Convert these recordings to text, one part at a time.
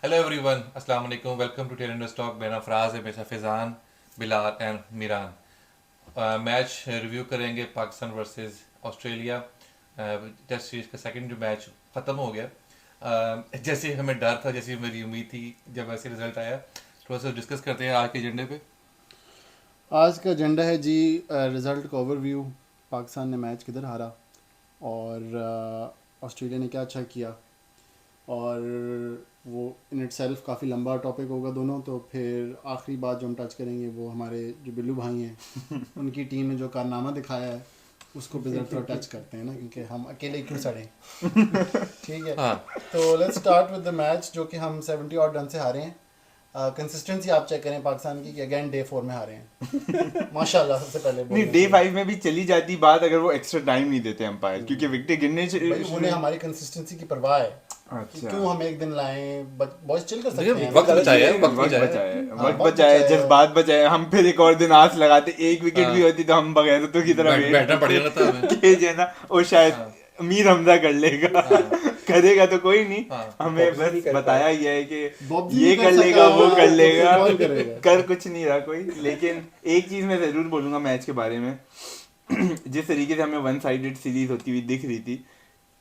Hello everyone, अस्सलाम वालेकुम, welcome to talent talk. मेरा फराज है, मेरे साथ Faizan, Bilal and Meeran. Match review करेंगे Pakistan versus Australia. Test series का सेकंड जो मैच ख़त्म हो गया। जैसे हमें डर था, जैसी मेरी उम्मीद थी, जब ऐसे रिजल्ट आया, थोड़ा सा डिस्कस करते हैं आज के एजेंडे पे। आज का एजेंडा है जी रिज़ल्ट का ओवरव्यू। पाकिस्तान ने मैच किधर हारा और ऑस्ट्रेलिया ने क्या अच्छा किया, और वो इन इट सेल्फ काफ़ी लंबा टॉपिक होगा दोनों। तो फिर आखिरी बात जो हम टच करेंगे वो हमारे जो बिल्लू भाई हैं उनकी टीम ने जो कारनामा दिखाया है उसको भी ज़रा थोड़ा टच करते हैं ना, क्योंकि हम अकेले क्यों सड़ें। ठीक है, हाँ, तो let's start with the match जो कि हम 70 ऑड रन से हारे हैं। कंसिस्टेंसी आप चेक करें पाकिस्तान की कि अगेन डे 4 में हारे हैं। माशाल्लाह सबसे पहले नहीं, बोलना डे चाहिए 5 में भी चली जाती बात अगर वो एक्स्ट्रा टाइम नहीं देते अंपायर, क्योंकि विकेट गिरने भाई, उन्हें हमारी कंसिस्टेंसी की परवाह है कि अच्छा क्यों हम एक दिन लाएं। बॉयज चिल कर सकते देखिए, हैं वक्त ना। बचाया है, ये वक्त वक्त बचाया है। बचाए, हाँ, वक्त वक्त बचाए, बचाया। जज्बात बचाए। हम फिर एक और दिन आस लगाते, एक विकेट भी हाँ, होती तो हम बगैरतों की तरह वेट बैठना पड़ जाना था हमें। के जो है ना वो शायद हाँ, मीर हमजा कर लेगा। हाँ, करेगा तो कोई नहीं, हाँ, हमें बस बताया ही है कि बॉब्जी ये नहीं कर कर लेगा, सका, वो कर तो फिर लेगा। कौन करेगा। कर कुछ नहीं रहा कोई। लेकिन एक चीज मैं जरूर बोलूंगा मैच के बारे में। जिस तरीके से हमें वन साइडेड सीरीज होती हुई दिख रही थी,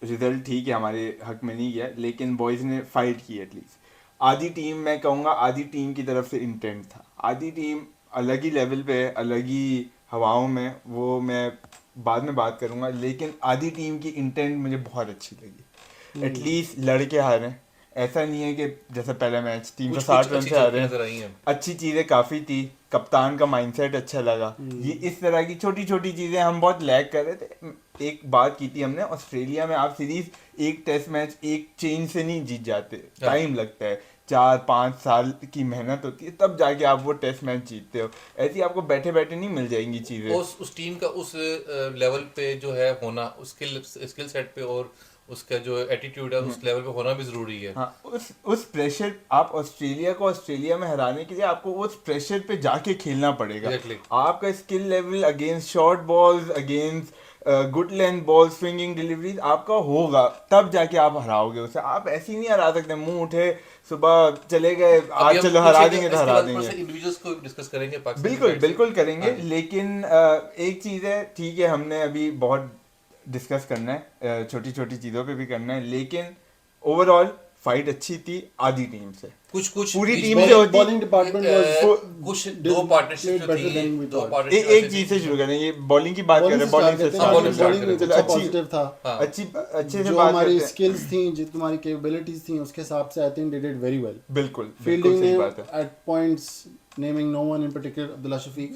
रिजल्ट ठीक है हमारे हक में नहीं गया, लेकिन बॉयज ने फाइट की एटलीस्ट। आधी टीम, मैं कहूँगा आधी टीम की तरफ से इंटेंट था। आधी टीम अलग ही लेवल पे है, अलग ही हवाओं में, वो मैं बाद में बात करूँगा। लेकिन आधी टीम की इंटेंट मुझे बहुत अच्छी लगी। एटलीस्ट लड़के हारे। ऐसा नहीं है कि जैसा पहला मैच तीन सौ कुछ कुछ साठ रन अच्छी से हारे चीजें हैं। नजर आई हैं। अच्छी चीज़ें काफ़ी थी। कप्तान का माइंडसेट अच्छा लगा। ये इस तरह की छोटी छोटी चीज़ें हम बहुत लैग कर रहे थे। एक बात की थी हमने, ऑस्ट्रेलिया में आप सीरीज एक टेस्ट मैच एक चेंज से नहीं जीत जाते, हाँ, टाइम लगता है। 4-5 साल की मेहनत होती है, तब जाके आप वो टेस्ट मैच जीतते हो। ऐसी आपको बैठे बैठे नहीं मिल जाएंगी चीज़ें। उस टीम का उस लेवल पे जो है होना, उस स्किल स्किल सेट पे और उसका जो एटीट्यूड है उस लेवल पे होना भी जरूरी है। हाँ, उस प्रेशर, आप ऑस्ट्रेलिया को ऑस्ट्रेलिया में हराने के लिए आपको उस प्रेशर पे जाके खेलना पड़ेगा। एग्जैक्टली। आपका skill level against short balls, against good length ball, swinging deliveries आपका होगा, तब जाके आप हराओगे उसे। आप ऐसे ही नहीं हरा सकते मुंह उठे सुबह चले गए अभी आज हम चलो कुछ हरा एक देंगे तो इसके हरा बाद ऊपर देंगे। से इंडिविजुअल्स को डिस्कस करेंगे पाकिस्तान बिल्कुल साइड से। बिल्कुल करेंगे, हाँ जी। लेकिन एक चीज़ है, ठीक है हमने अभी बहुत डिस्कस करना है, छोटी छोटी चीज़ों पे भी करना है, लेकिन ओवरऑल फाइट अच्छी थी आधी टीम से। कुछ कुछ पूरी बीच टीम में से होती। बॉलिंग डिपार्टमेंट कुछ वाज दो पार्टनरशिप प्लेड जो बेटर थी, देन वी दो थॉट। पार्टनरशिप एक ऐसी थी। चीज से शुरू करें, ये बॉलिंग की बात कर बॉलिंग रहे से हैं, स्टार्ट बॉलिंग से करते हैं हाँ, ना, start bowling क्योंकि start करते बॉलिंग करें। हैं। में चलो कुछ अच्छी पॉजिटिव था। हाँ, अच्छे से जो बात हमारी करते हैं। स्किल्स थी, जो तुम्हारी कैपेबिलिटीज थी, उसके हिसाब से I think they did very well. बिल्कुल बिल्कुल फील्डिंग सही ने बात है। Eight points, naming no one in particular, Abdullah Shafique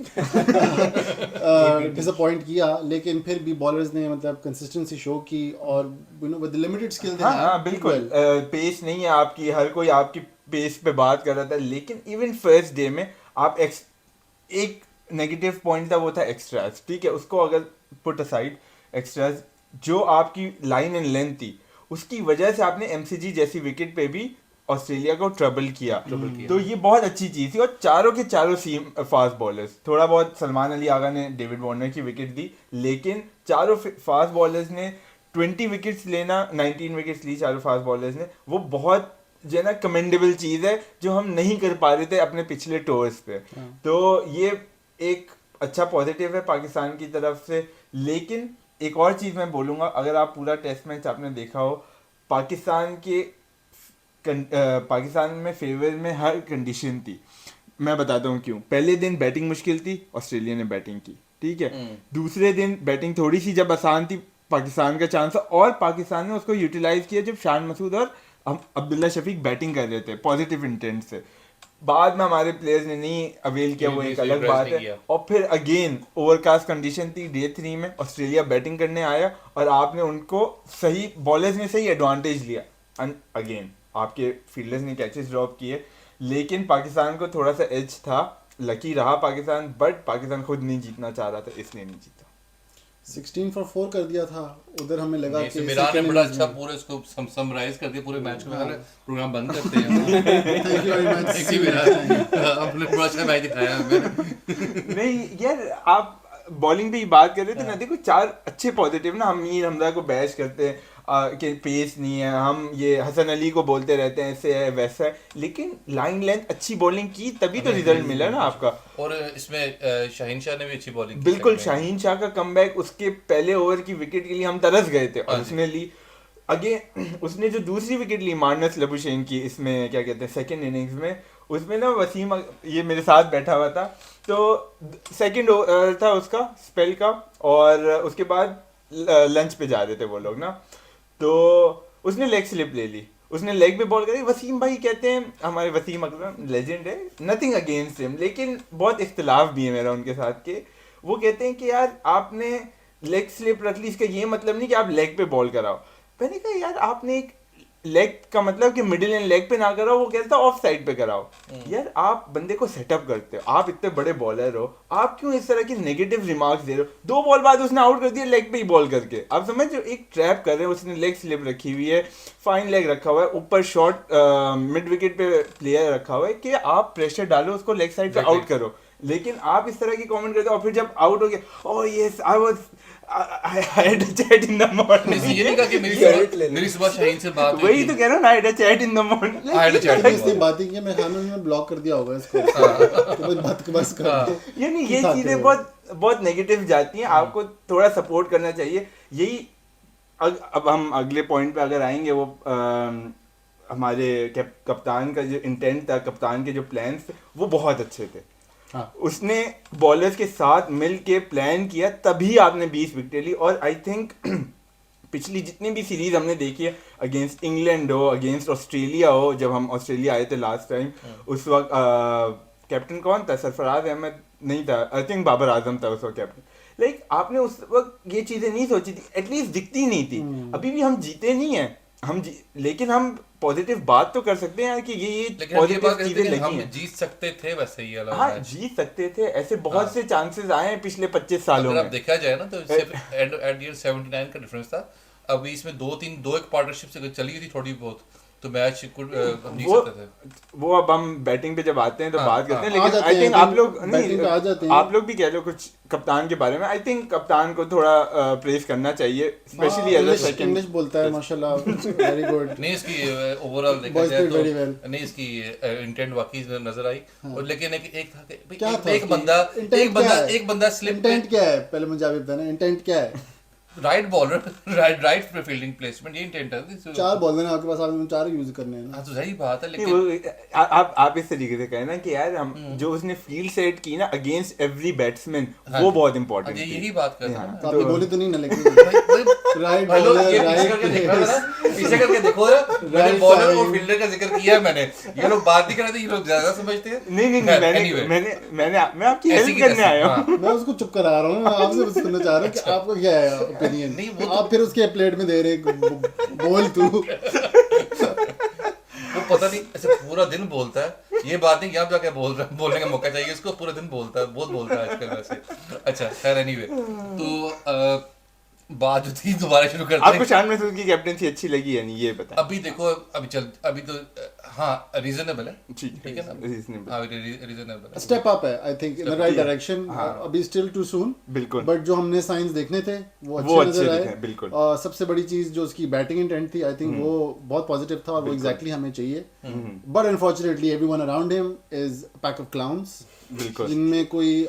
disappoint किया, लेकिन फिर भी बॉलर्स ने मतलब कंसिस्टेंसी शो की, और you know with the limited skill they हाँ हैव हाँ डिड बिल्कुल, वेल। पेस नहीं है आपकी, हर कोई आपकी पेस पे बात कर रहा था, लेकिन इवन फर्स्ट डे में आप एक नेगेटिव पॉइंट था, वो था एक्स्ट्रास। ठीक है, उसको अगर पुट असाइड, एक्स्ट्रास जो आपकी लाइन एंड लेंथ थी, उसकी वजह से आपने एमसीजी जैसी विकेट पे भी ऑस्ट्रेलिया को ट्रबल किया। ट्रबल किया। तो ये बहुत अच्छी चीज़ थी। और चारों के चारों सीम फास्ट बॉलर्स, थोड़ा बहुत सलमान अली आगा ने डेविड वार्नर की विकेट दी, लेकिन चारों फास्ट बॉलर्स ने 20 विकेट्स लेना, 19 विकेट्स ली चारों फास्ट बॉलर्स ने। वो बहुत जो है ना कमेंडेबल चीज़ है, जो हम नहीं कर पा रहे थे अपने पिछले टूर्स पे। तो ये एक अच्छा पॉजिटिव है पाकिस्तान की तरफ से। लेकिन एक और चीज़ मैं बोलूँगा, अगर आप पूरा टेस्ट मैच आपने देखा हो, पाकिस्तान के पाकिस्तान में फेवर में हर कंडीशन थी। मैं बताता हूँ क्यों। पहले दिन बैटिंग मुश्किल थी, ऑस्ट्रेलिया ने बैटिंग की, ठीक है। दूसरे दिन बैटिंग थोड़ी सी जब आसान थी, पाकिस्तान का चांस था, और पाकिस्तान ने उसको यूटिलाइज किया जब शान मसूद और अब्दुल्ला शफीक बैटिंग कर रहे थे पॉजिटिव इंटेंट से। बाद में हमारे प्लेयर्स ने नहीं अवेल किया, वो एक अलग बात है। और फिर अगेन ओवरकास्ट कंडीशन थी डे 3 में, ऑस्ट्रेलिया बैटिंग करने आया और आपने उनको सही बॉलर्स ने सही एडवांटेज लिया। एंड अगेन आपके फील्डर्स ने कैचेस ड्रॉप किए, लेकिन पाकिस्तान को थोड़ा सा एज था, लकी रहा पाकिस्तान, बट पाकिस्तान खुद नहीं जीतना चाह रहा था, इसलिए नहीं जीता। 16 for 4 कर दिया था उधर, हमें लगा नहीं, कि मिरान ने second बड़ा innings अच्छा में- पूरे इसको समराइज कर दिया पूरे मैच को। हाँ। प्रोग्राम बंद करते हैं। Thank you very much. Thank you Miran, आपने बड़ा अच्छा मैच दिखाया हमें। नहीं यार, आप बॉलिंग पे ही बात कर रहे थे ना, देखो चार अच्छे पॉजिटिव ना, हम मीर हमजा को बैश करते हैं, कि पेस नहीं है, हम ये हसन अली को बोलते रहते हैं ऐसे है वैसा है, लेकिन लाइन लेंथ अच्छी बॉलिंग की तभी तो रिजल्ट मिला ना आपका। और इसमें शाहीन शाह ने भी अच्छी बॉलिंग की बिल्कुल, second में। शाहीन शाह का कमबैक, उसके पहले ओवर की विकेट के लिए हम तरस गए थे और हाँ जी। उसने ली अगेन, उसने जो दूसरी विकेट ली मार्नस लबुशेन की, इसमें क्या कहते हैं सेकंड इनिंग्स में, उसमें ना वसीम ये मेरे साथ बैठा हुआ था, तो सेकंड ओवर था उसका स्पेल का, और उसके बाद लंच पे जा रहे थे वो लोग ना, तो उसने लेग स्लिप ले ली, उसने लेग पे बॉल करी। वसीम भाई कहते हैं, हमारे वसीम अकरम लेजेंड है, नथिंग अगेंस्ट हिम, लेकिन बहुत इख्तिलाफ भी है मेरा उनके साथ के, वो कहते हैं कि यार आपने लेग स्लिप रख ली, इसका ये मतलब नहीं कि आप लेग पे बॉल कराओ। मैंने कहा यार आपने एक लेग का मतलब कि मिडिल एंड लेग पे ना कराओ, वो कहता है ऑफ साइड पे कराओ। यार आप बंदे को सेटअप करते हो, आप इतने बड़े बॉलर हो, आप क्यों इस तरह की नेगेटिव रिमार्क्स दे रहे हो? 2 बॉल बाद उसने आउट कर दिया लेग पे ही बॉल करके, आप समझ रहे हो? एक ट्रैप कर रहे हैं, उसने लेग स्लिप रखी हुई है, फाइन लेग रखा हुआ है, ऊपर शॉर्ट मिड विकेट पे प्लेयर रखा हुआ है कि आप प्रेशर डालो उसको, लेग साइड पे आउट करो, लेकिन आप इस तरह की कमेंट करते हो और फिर जब आउट हो गया oh yes I had a chat in the नहीं, मॉर्निंग, ये नहीं कहा कि मेरी सुबह शाहीन से बात हुई वही थी। तो कह रहा हूँ ना, I had a chat in the morning. I had a chat. तो इसने बात ही की, मैं खाना में ब्लॉक कर दिया होगा इसको तो बस बात बस कर दे। यानी ये दिखाते चीजें हो। बहुत बहुत नेगेटिव जाती हैं, आपको थोड़ा सपोर्ट करना चाहिए। यही अब हम अगले पॉइंट पे अगर आएंगे, वो हमारे कप्तान का जो इंटेंट था, कप्तान के जो प्लान्स थे वो बहुत अच्छे थे। हाँ। उसने बॉलर्स के साथ मिल के प्लान किया, तभी आपने 20 विकेट ली। और आई थिंक पिछली जितनी भी सीरीज हमने देखी है, अगेंस्ट इंग्लैंड हो, अगेंस्ट ऑस्ट्रेलिया हो, जब हम ऑस्ट्रेलिया आए थे लास्ट टाइम, उस वक्त कैप्टन कौन था? सरफराज अहमद नहीं था, आई थिंक बाबर आजम था उस वक्त कैप्टन। लाइक आपने उस वक्त ये चीजें नहीं सोची थी, एटलीस्ट दिखती नहीं थी। अभी भी हम जीते नहीं है, लेकिन हम पॉजिटिव बात तो कर सकते हैं कि ये लेकिन हम ये बात पॉजिटिव करते चीजें हैं कि लगी हम हैं। जीत सकते थे वैसे ही अलग हाँ, मैच। जीत सकते थे, ऐसे बहुत से चांसेस आए हैं पिछले 25 सालों अगर आप में। देखा जाए ना तो सिर्फ एट ईयर 79 का डिफरेंस था। अभी इसमें दो एक पार्टनरशिप से चली थी थोड़ी बहुत, तो मैच हम जीत सकते थे। वो अब हम बैटिंग पे जब आते हैं तो हाँ, बात करते हैं, आ लेकिन जाते आई हैं, थिंक I आप think लोग बैटिंग पे आ जाते नहीं, हैं। आप लोग भी कह रहे हो कुछ कप्तान के बारे में। आई थिंक कप्तान को थोड़ा प्रेस करना चाहिए, specially as a second. English बोलता है माशाल्लाह, वेरी गुड। नहीं, इसकी ओवरऑल देखा Boys जाए played तो very well. नहीं, इसकी इंटेंट वाकई नजर आई। और लेकिन एक था कि क्या था एक बंदा एक बंदा स्लिप इंटेंट क्या है? पहले मुझे आप बताना, इंटेंट क्या है? Right bowler right fielding placement, ये इंटेंट है। 4 बॉल हैं आपके पास, आपने 4 यूज करने हैं ना। हाँ तो सही बात है, नहीं, लेकिन वो आप इस तरीके से कहें ना कि यार हम जो उसने फील्ड सेट की ना अगेंस्ट एवरी बैट्समैन, वो बहुत इंपॉर्टेंट ये थी। यही बात कर रहा हाँ, हूँ तो आपने बोली तो नहीं ना, लेकिन मैं। राइट हेलो, बॉलर, ये पीछे करके देख रहा था ना, पीछे करके देखो ना, मैंने Right बॉलर side. और फील्डर का जिक्र किया है मैंने। ये लोग बात नहीं कर रहे थे, ये लोग ज्यादा समझते हैं। नहीं खैर, मैंने anyway, मैं आपकी ऐसी हेल्प की करने तैसी, आया हूँ। हाँ। मैं उसको चुप करा रहा हूँ, मैं आपसे बस सुनना चाह रहा हूँ कि आपका क्या है ओपिनियन। नहीं, वो आप फिर उसके प्लेट में दे रहे बोल तू। वो पता नहीं ऐसे पूरा दिन बोलता है, ये बात नहीं कि आप जाके बोलने का मौका चाहिए उसको, पूरा दिन बोलता है, बहुत बोलता है आजकल वैसे। अच्छा खैर, एनीवे, तो बात जो थी दोबारा शुरू करते आपको हैं। शान महसूस की कैप्टनसी अच्छी लगी या नहीं, ये बताएं। अभी देखो, अभी तो हाँ रीजनेबल है, ठीक ठीक है ना, reasonable। हाँ रीजनेबल है। स्टेप अप है, I think in the right direction. अभी स्टिल टू सून, बिल्कुल। बट जो हमने साइंस देखने थे वो वो अच्छे अच्छे नजर दिखे, आए। बिल्कुल। और सबसे बड़ी चीज जो उसकी बैटिंग इंटेंट थी, आई थिंक वो बहुत पॉजिटिव था, और वो एग्जैक्टली हमें चाहिए। But unfortunately everyone around him is a pack of clowns, बिल्कुल। जिनमें कोई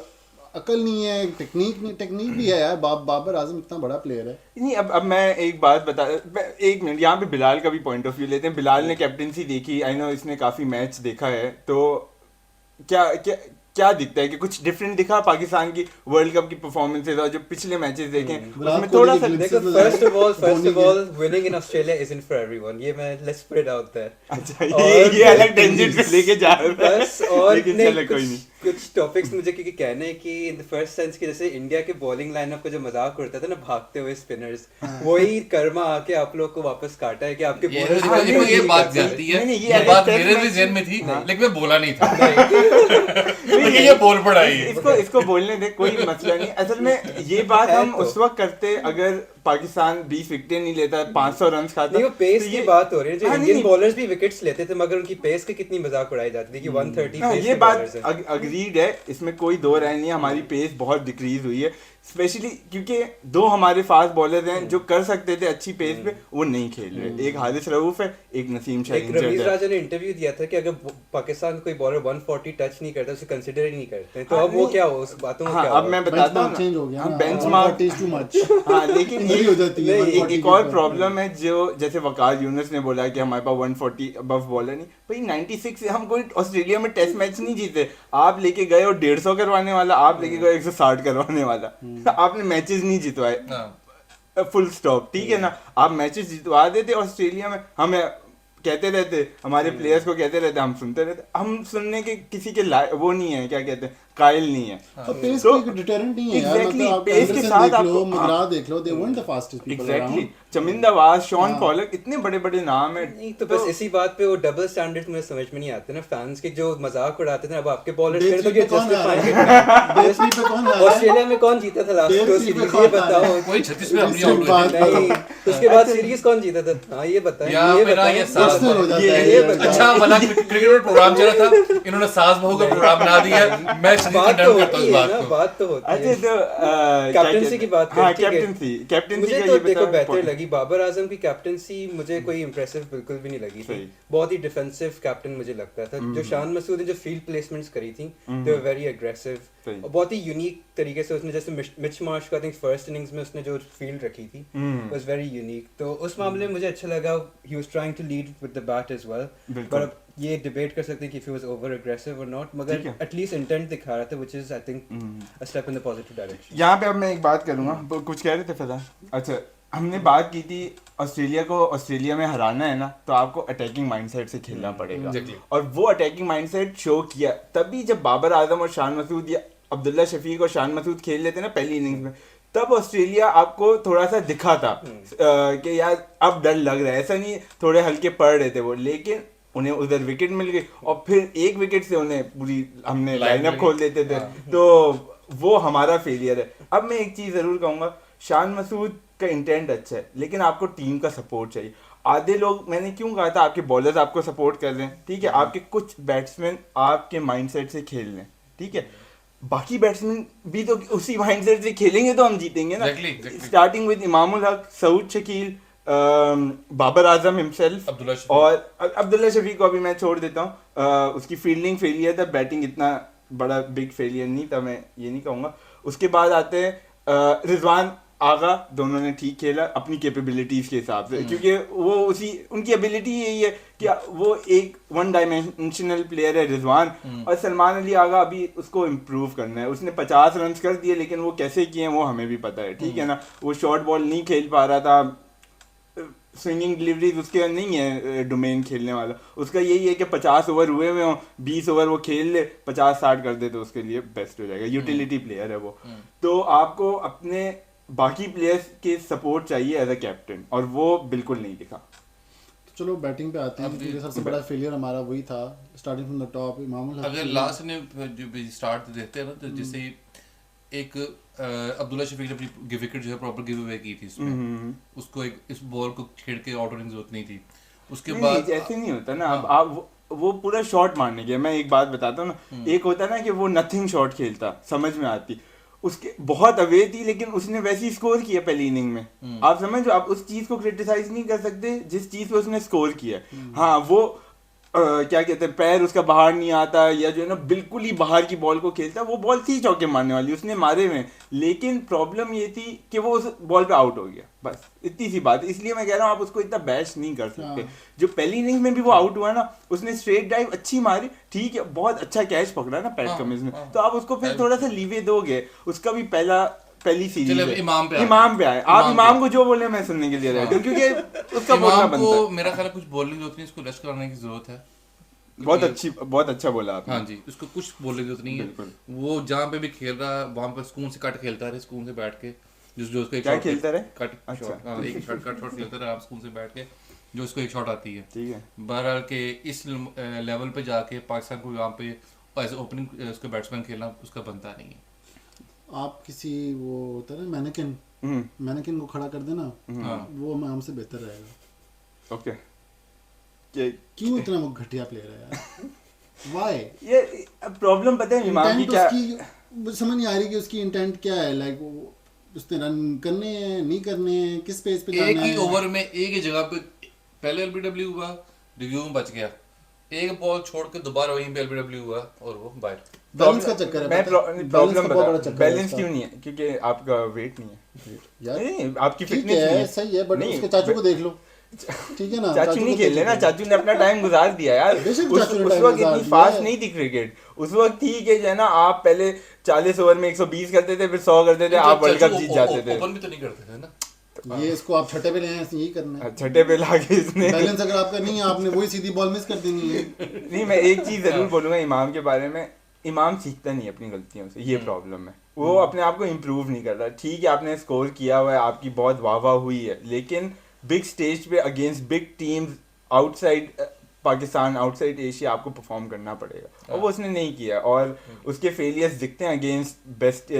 अकल नहीं है, टेक्निक भी है यार। बाबर आजम इतना बड़ा प्लेयर है। नहीं, अब मैं एक बात बता, एक मिनट यहाँ पे बिलाल का भी पॉइंट ऑफ व्यू लेते हैं। बिलाल ने कैप्टनसी देखी, आई नो इसने काफी मैच देखा है, तो क्या क्या क्या दिखता है कि कुछ डिफरेंट दिखा पाकिस्तान की वर्ल्ड कप की परफॉर्मेंसेज और जो पिछले मैचेस देखे उसमें थोड़ा सा? देखो, first of all, winning in Australia isn't for everyone. ये मैं let's put it out there. अच्छा, ये अलग टेंजेंट पे लेके जा रहा है, बस और लेकिन नहीं, चलो कोई नहीं। कुछ टॉपिक्स मुझे क्योंकि कहने हैं कि इन द फर्स्ट सेंस कि जैसे इंडिया के बॉलिंग लाइनअप का जो मजाक उड़ता था ना, भागते हुए स्पिनर्स, वही कर्मा आके आप लोग को वापस काटा है कि आपके बॉलर्स ये बात जाती है, नहीं, ये ये अलग बात test मेरे भी match- जेहन में थी, लेकिन मैं बोला नहीं था। लेकिन ये बोल पड़ा है। इसको बोलने दे, कोई मसला नहीं। असल में ये बात हम उस वक्त करते अगर पाकिस्तान 20 विकेटें नहीं लेता, 500 रन खाता। नहीं, वो पेस तो की ये- बात हो रही है, जो हाँ, इंडियन नहीं, बॉलर्स भी विकेट्स लेते थे, मगर उनकी पेस की कितनी मजाक उड़ाई जाती थी कि 130 हाँ, पेस ये के बात बॉलर्स हैं। अग्रीड है, इसमें कोई दो राय नहीं है। हमारी पेस बहुत डिक्रीज हुई है। स्पेशली क्योंकि दो हमारे फास्ट बॉलर हैं जो कर सकते थे अच्छी पेस पे, वो नहीं खेल रहे। एक हारिस रऊफ है, एक नसीम शाह एक रमीज राजा ने इंटरव्यू दिया था कि अगर पाकिस्तान कोई बॉलर 140 टच नहीं करता उसे कंसीडर ही नहीं करते, तो अब वो क्या हो उस बातों में क्या अब मैं बताता हूँ चेंज हो गया ना, बेंचमार्क इज टू मच। हाँ, लेकिन Injury हो जाती है, नहीं, 140 एक और के प्रॉब्लम है जो जैसे वकार यूनुस ने बोला कि हमारे पास 140 अबव बॉलर नहीं। भाई 96 से हम कोई ऑस्ट्रेलिया में टेस्ट मैच नहीं जीते। आप लेके गए और 150 करवाने वाला, आप लेके गए 160 करवाने वाला, आपने मैचेस नहीं जितवाए, हाँ। फुल स्टॉप, ठीक है ना। आप मैचेस जितवा देते ऑस्ट्रेलिया में, हमें कहते रहते, हमारे प्लेयर्स को कहते रहते, हम सुनते रहते, हम सुनने के किसी के वो नहीं है, क्या कहते हैं, कायल नहीं है। तो पेस तो कोई डिटरेंट नहीं है यार, exactly, मतलब आप पेस के एंडरसन साथ देख लो, आपको मगरा देख लो, they weren't the fastest people exactly around। Chaminda was, Shaun हाँ। पॉलक, इतने बड़े बड़े नाम है। नहीं तो बस इसी बात पे वो डबल स्टैंडर्ड मुझे समझ में नहीं आते ना, फैंस के जो मजाक उड़ाते थे अब आपके बॉलर Day फिर तो three ये पे कौन जस्टिफाई हारा? Day three पे कौन हारा? ऑस्ट्रेलिया में कौन जीता था लास्ट Day को three पे सीरीज, कौन ये बताओ। हारा? कोई 36 में हम नहीं आउट हुए बात थे। नहीं उसके बाद सीरीज कौन जीता था, हाँ ये बताएं, या ये मेरा ये साल Personal हो जाता है ये ये बता- अच्छा भला क्रिकेट में प्रोग्राम चल रहा था, इन्होंने सास बहू का प्रोग्राम बना दिया। मैं बात तो कंडेम करता हूँ होती इस है बात ना, को। बात तो होती अच्छा है। तो कैप्टनसी की बात हाँ, ठीक है। कैप्टनसी मुझे का तो ये देखो बता बेहतर लगी, बाबर आजम की कैप्टनसी मुझे कोई इंप्रेसिव बिल्कुल भी नहीं लगी थी। सही। बहुत ही डिफेंसिव कैप्टन मुझे लगता था। जो शान मसूद ने जो फील्ड प्लेसमेंट्स करी थी, दे वर वेरी अग्रेसिव सही। और बहुत ही यूनिक तरीके से उसने, जैसे मिच मार्श को आई थिंक फर्स्ट इनिंग्स में उसने जो फील्ड रखी थी वाज वेरी यूनिक, तो उस मामले में मुझे अच्छा लगा। He was trying to lead with the bat as well, बिल्कुल। पर ये डिबेट कर सकते हैं कि if he was over aggressive और नॉट, ठीक मगर है। एटलीस्ट इंटेंट दिखा रहा था, which is I think a step in the positive direction. यहाँ पे अब मैं एक बात करूँगा, कुछ कह रहे थे फैजान? अच्छा, हमने बात की थी ऑस्ट्रेलिया को ऑस्ट्रेलिया में हराना है ना, तो आपको अटैकिंग माइंडसेट से खेलना पड़ेगा। Exactly. और वो अटैकिंग माइंडसेट शो किया तभी जब बाबर आजम और शान मसूद या अब्दुल्ला शफीक और शान मसूद खेल लेते ना पहली इनिंग्स में, तब ऑस्ट्रेलिया आपको थोड़ा सा दिखा था कि यार अब डर लग रहा है। ऐसा नहीं थोड़े हल्के पड़ रहे थे वो, लेकिन उन्हें उधर विकेट मिल गई और फिर एक विकेट से उन्हें पूरी हमने लाइनअप खोल देते थे। तो वो हमारा फेलियर है। अब मैं एक चीज़ ज़रूर कहूँगा, शान मसूद का इंटेंट अच्छा है, लेकिन आपको टीम का सपोर्ट चाहिए। आधे लोग, मैंने क्यों कहा था आपके बॉलर्स आपको सपोर्ट कर रहे हैं, ठीक है, आपके कुछ बैट्समैन आपके माइंडसेट से खेल रहे हैं, ठीक है, बाकी बैट्समैन भी तो उसी माइंडसेट से खेलेंगे तो हम जीतेंगे ना। Exactly. Starting with Imamul Haq, Saud Shakeel, Babar Azam himself Abdullah Shafiq. और अब्दुल्ला शफीक को अभी मैं छोड़ देता हूँ। उसकी फील्डिंग फेलियर था, बैटिंग इतना बड़ा बिग फेलियर नहीं था, मैं ये नहीं कहूँगा। उसके बाद आते हैं रिजवान आगा, दोनों ने ठीक खेला अपनी कैपेबिलिटीज के हिसाब से, क्योंकि वो उसी उनकी एबिलिटी यही है कि वो एक वन डायमेंशनल प्लेयर है रिजवान, और सलमान अली आगा अभी उसको इम्प्रूव करना है। उसने 50 रन कर दिए, लेकिन वो कैसे किए हैं वो हमें भी पता है, ठीक है ना। वो शॉर्ट बॉल नहीं खेल पा रहा था, स्विंगिंग डिलीवरीज उसके नहीं है डोमेन खेलने वाला। उसका यही है कि 50 ओवर हुए हुए हों, 20 ओवर वो खेल ले, 50-60 कर दे तो उसके लिए बेस्ट हो जाएगा। यूटिलिटी प्लेयर है वो। तो आपको अपने बाकी प्लेयर्स के सपोर्ट चाहिए एज अ कैप्टन, और वो बिल्कुल नहीं दिखा। तो चलो बैटिंग पे आते हैं, क्योंकि सबसे बड़ा फेलियर हमारा वही था, starting from the top. Imamul Haq अगर लास्ट ने जो स्टार्ट देखते हैं ना, तो जैसे एक अब्दुल्ला शफीक ने अपनी विकेट जो है प्रॉपर गिव अवे की थी इसमें, उसको एक इस बॉल को छेड़ के आउट होने की जरूरत नहीं थी। उसके नहीं, बाद ऐसे नहीं होता ना। अब आप वो पूरा शॉट मारने के, मैं एक बात बताता हूँ ना, एक होता है ना कि वो नथिंग शॉट खेलता, समझ में आती, उसके बहुत अवे थी, लेकिन उसने वैसे ही स्कोर किया पहली इनिंग में। आप समझ लो, आप उस चीज को क्रिटिसाइज नहीं कर सकते जिस चीज पे उसने स्कोर किया। हाँ, वो क्या कहते हैं, पैर उसका बाहर नहीं आता, या जो है ना बिल्कुल ही बाहर की बॉल को खेलता, वो बॉल थी चौके मारने वाली, उसने मारे में, लेकिन प्रॉब्लम ये थी कि वो उस बॉल पे आउट हो गया, बस इतनी सी बात। इसलिए मैं कह रहा हूँ आप उसको इतना बैश नहीं कर सकते। जो पहली इनिंग्स में भी वो आउट हुआ ना, उसने स्ट्रेट ड्राइव अच्छी मारी, ठीक है, बहुत अच्छा कैच पकड़ा ना पैट कमिंस ने, तो आप उसको फिर थोड़ा सा लीवे दोगे। उसका भी पहली सीरीज है। इमाम पे आए आप, इमाम को जो बोले मैं सुनने के लिए रेडी हूं, क्योंकि उसका बोलना इमाम बनता है। को मेरा ख्याल है कुछ बोलने की जरूरत नहीं, इसको रेस्ट कराने की जरूरत है। बहुत अच्छा बोला आपने। हाँ जी, उसको कुछ बोलने की जरूरत नहीं है। बिल्कुल। वो जहाँ पे भी खेल रहा है वहाँ पर सुकून से कट खेलता रहे, सुकून से बैठ के, जो उसको एक क्या shot खेलता रहे? कट अच्छा। शॉट, हाँ, एक शॉट कट शॉट खेलता रहे आप सुकून से बैठ के, जो उसको एक शॉट आती है। ठीक है। बहरहाल के इस लेवल पे जाके पाकिस्तान को यहाँ पे एज ओपनिंग उसका बैट्समैन खेलना उसका बनता नहीं है। आप किसी वो होता है ना मैनेकिन को खड़ा कर देना, वो इमाम से बेहतर रहेगा। ओके। क्यों इतना वो घटिया प्लेयर है यार? Why? ये प्रॉब्लम पता है इमाम की क्या? उसकी समझ नहीं आ रही कि उसकी इंटेंट क्या है। लाइक उसने रन करने हैं नहीं करने हैं, किस पेस पे एक जाना ही है। ओवर में एक ही जगह पे पहले एलबीडब्ल्यू हुआ, रिव्यू में बच गया, एक बॉल छोड़ के दोबारा वहीं पे एलबीडब्ल्यू हुआ और वो बाहर। बैलेंस का चक्कर है, मैं पता है? बैलेंस प्रॉब्लम का बहुत बड़ा बता, चक्कर है बैलेंस इसका। क्यों नहीं है? क्योंकि आपका वेट नहीं है यार नहीं, आपकी ठीक फिटनेस नहीं है, है। सही है, बट नहीं, उसके चाचू को देख लो, ठीक है ना? चाचू नहीं को खेल रहे ना, देख लो। चाचू ने अपना टाइम गुजार दिया यार। बेशक उस चाचू ने उस time वक्त गुजार इतनी दिया फास्ट है। नहीं थी क्रिकेट। उस वक्त ठीक है जो है ना, आप पहले 40 ओवर में 120 करते थे, फिर 100 करते थे, आप वर्ल्ड कप जीत जाते थे। ओपन भी तो नहीं करते थे ना। ये इसको आप छठे पे ले आए, यही करना है। छठे पे लाके इसने बैलेंस अगर आपका नहीं है, आपने वही सीधी बॉल मिस कर देनी है। नहीं, मैं एक चीज जरूर बोलूंगा इमाम के बारे में, इमाम सीखता नहीं अपनी गलतियों से, ये प्रॉब्लम है। वो अपने आप को इम्प्रूव नहीं कर रहा। ठीक है आपने स्कोर किया हुआ है, आपकी बहुत वाह वाह हुई है, लेकिन बिग स्टेज पे against big teams outside Pakistan, outside Asia आपको परफॉर्म करना पड़ेगा, और वो उसने नहीं किया। और उसके फेलियर्स दिखते हैं against best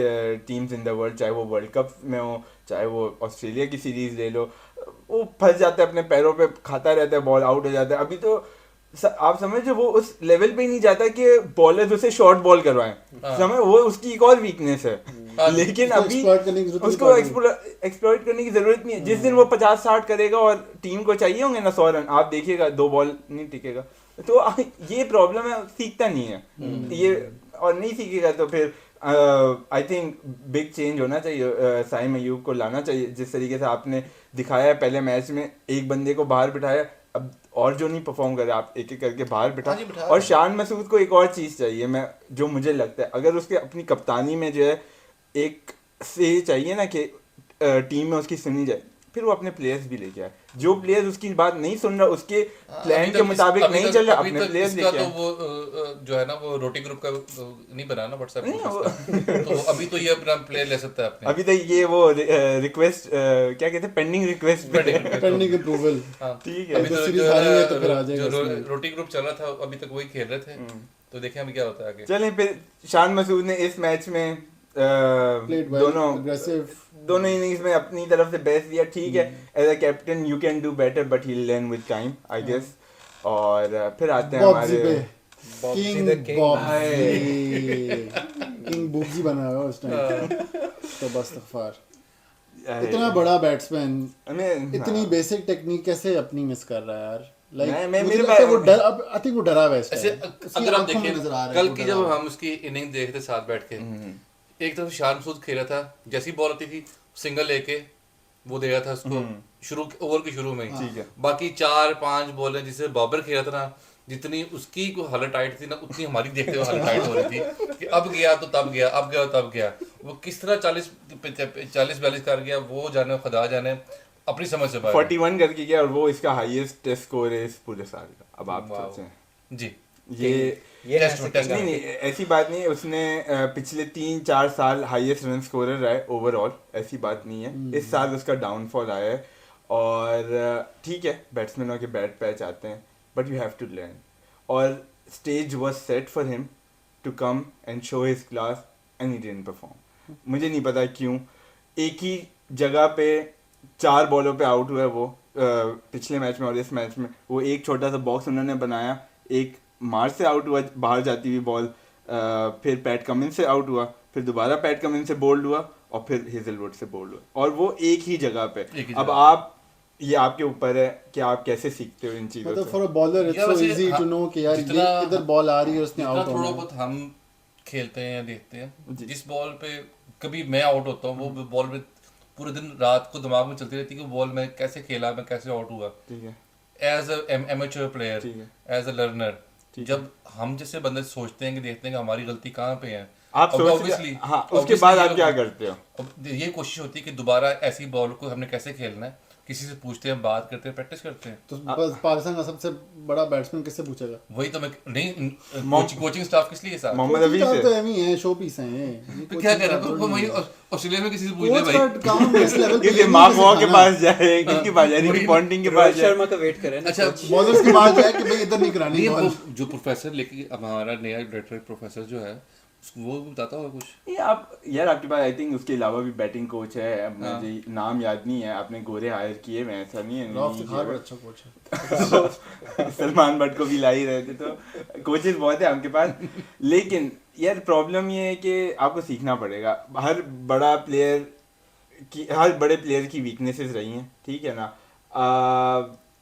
teams in the world, चाहे वो वर्ल्ड कप में हो, चाहे वो ऑस्ट्रेलिया की सीरीज ले लो, वो फंस जाता है अपने पैरों पे, खाता रहता है, बॉल आउट हो जाता है। अभी तो आप समझ रहे हो, वो उस लेवल पे ही नहीं जाता कि बॉलर्स उसे शॉर्ट बॉल करवाएं। समझ, वो उसकी एक और वीकनेस है। लेकिन उसको अभी exploit करने की जरूरत उसको नहीं पड़ती। एक्सप्लॉइट करने की जरूरत नहीं है। जिस दिन वो 50-60 करेगा और टीम को चाहिए होंगे ना 100 रन, आप देखिएगा 2 बॉल नहीं टिकेगा। तो ये प्रॉब्लम है, सीखता नहीं है ये, और नहीं सीखेगा तो फिर आई थिंक बिग चेंज होना चाहिए। साइम अयूब को लाना चाहिए। जिस तरीके से आपने दिखाया है पहले मैच में, एक बंदे को बाहर बिठाया, अब और जो नहीं परफॉर्म करे आप एक एक करके बाहर बिठा। हाँ जी, बिठा और दो। शान मसूद को एक और चीज़ चाहिए, मैं जो मुझे लगता है, अगर उसके अपनी कप्तानी में जो है एक से चाहिए ना कि टीम में उसकी सुनी जाए, फिर वो अपने प्लेयर्स भी लेके आए। जो प्लेयर्स उसकी बात नहीं सुन रहा, उसके प्लान के मुताबिक नहीं चल रहा, अपने प्लेयर्स इसका लेके तो आए। वो जो है ना, वो रोटी ग्रुप का नहीं बना ना व्हाट्सएप नहीं, ग्रुप, तो अभी तो ये अपना प्लेयर ले सकता है अपने। अभी तक ये वो रिक्वेस्ट क्या कहते हैं, पेंडिंग रिक्वेस्ट पेंडिंग अप्रूवल। हाँ, ठीक है। अभी तो तो सीरीज जो हारी है तो फिर आ है, जाएगा जो इसमें। रोटी ग्रुप चल रहा था अभी तक वही खेल रहे थे, तो देखें अभी क्या होता है आगे। चलें, फिर शान मसूद ने इस मैच में Played well, दोनों aggressive. दोनों इनिंग्स में अपनी तरफ से बेस्ट दिया। ठीक है, as a captain you can do better, but he learn with time I guess. और फिर आते हैं बॉब्जी पे हमारे Bobsy king the king. Bobsy, king Bobsy बना हुआ है उस टाइम। तो बस इस्तगफार, इतना बड़ा बैट्समैन इतनी बेसिक टेक्निक कैसे अपनी मिस कर रहा है यार। लाइक मैं मुझे मेरे लगता है पास वो डर, अब आई थिंक वो डरा हुआ है इस ऐसे टाइम। उसकी अगर आप आंखों में देखें नजर आ रहा है कल कि की वो जब डरा हुआ है। हम उसकी इनिंग देखते साथ बैठ के, एक तरफ शान मसूद खेला था, जैसी बॉल आती थी सिंगल लेके वो दे रहा था उसको शुरू ओवर के शुरू में ही। ठीक है। बाकी 4-5 बॉलें जिसे बाबर खेला था ना, जितनी उसकी को हालत टाइट थी ना, उतनी हमारी देखते हुए हालत टाइट हो रही थी कि अब गया तो तब गया, अब गया तो तब गया। वो किस तरह 40-42 कर गया, वो जाने खुदा जाने, अपनी समझ से बाहर। 41 करके गया, और वो इसका हाईएस्ट टेस्ट स्कोर है इस पूरे साल का। अब आप वाह। सोचें जी, ये टेस्ट है में टेस्ट नहीं नहीं, ऐसी बात नहीं है। उसने पिछले 3-4 साल हाईएस्ट रन स्कोरर रहा है ओवरऑल, ऐसी बात नहीं है। इस साल उसका डाउनफॉल आया है। और ठीक है, बैट्समैनों के बैट पैच आते हैं, but you have to learn. और stage was set for him to come and show his class, and he didn't perform. मुझे नहीं पता क्यों, एक ही जगह पे 4 बॉलों पे आउट हुआ है वो पिछले मैच में और इस मैच में। वो एक छोटा सा बॉक्स उन्होंने बनाया, एक मार्च से आउट हुआ बाहर जाती हुई बॉल, फिर पैट कमिंस से आउट हुआ, फिर दोबारा पैट कमिंस से बोल्ड हुआ, और फिर हेजलवुड से बोल्ड हुआ, और वो एक ही जगह पे। एक ही अब जगह आप, ये आपके ऊपर है कि आप कैसे सीखते हो इन चीज़ों मतलब से। फॉर अ बॉलर इट्स या सो वैसे इजी टू नो कि यार ये जितना- इधर बॉल आ रही है और उसने जितना आउट थोड़ा होना बहुत हम खेलते हैं या देखते हैं, जी। जिस बॉल पे कभी मैं आउट होता हूँ, वो बॉल में पूरे दिन रात को दिमाग में चलती रहती है कि बॉल में कैसे खेला, मैं कैसे आउट हुआ। ठीक है, एज एमेच्योर प्लेयर, ठीक है। एज अ लर्नर, ठीक जब हम जैसे बंदे सोचते हैं कि देखते हैं कि हमारी गलती कहाँ पे है, आप अब सोच obviously- हाँ, उसके obviously बाद ये आप क्या लोग- करते हो? अब ये कोशिश होती है कि दोबारा ऐसी बॉल को हमने कैसे खेलना है, किसी से पूछते हैं, बात करते हैं, प्रैक्टिस करते हैं। तो बस पाकिस्तान का सबसे बड़ा बैट्समैन किससे पूछेगा? वही तो मैं नहीं, कोचिंग स्टाफ किस लिए साथ, मोहम्मद हफीज कोचिंग से? तो एम ही है, शो पीस हैं ये। तो क्या कर रहे हैं? वही ऑस्ट्रेलिया में किसी से पूछ ले कोच का भाई। काम इस लेवल पे किसी मार्क वॉ के पास जाए, किसके पास जाए, रिकी पॉन्टिंग के पास रोहित जाए। शर्मा का वेट करें ना। अच्छा, बॉलर्स के पास जाए कि भाई इधर नहीं करानी नहीं, बॉल। वो जो प्रोफेसर लेके अब हमारा नया डायरेक्टर प्रोफेसर जो है, वो बताता होगा कुछ। ये आप यार, आपके पास आई थिंक उसके अलावा भी बैटिंग कोच है, अब हाँ। मुझे नाम याद नहीं है। आपने गोरे हायर किए, मैं ऐसा नहीं है रॉफ नहीं खार बड़ा किए। अच्छा कोच है। सलमान भट्ट को भी ला ही रहे थे, तो कोचेस बहुत है आपके पास। लेकिन यार प्रॉब्लम ये है कि आपको सीखना पड़ेगा। हर बड़ा प्लेयर कि हर बड़े प्लेयर की वीकनेसेस रही हैं, ठीक है ना।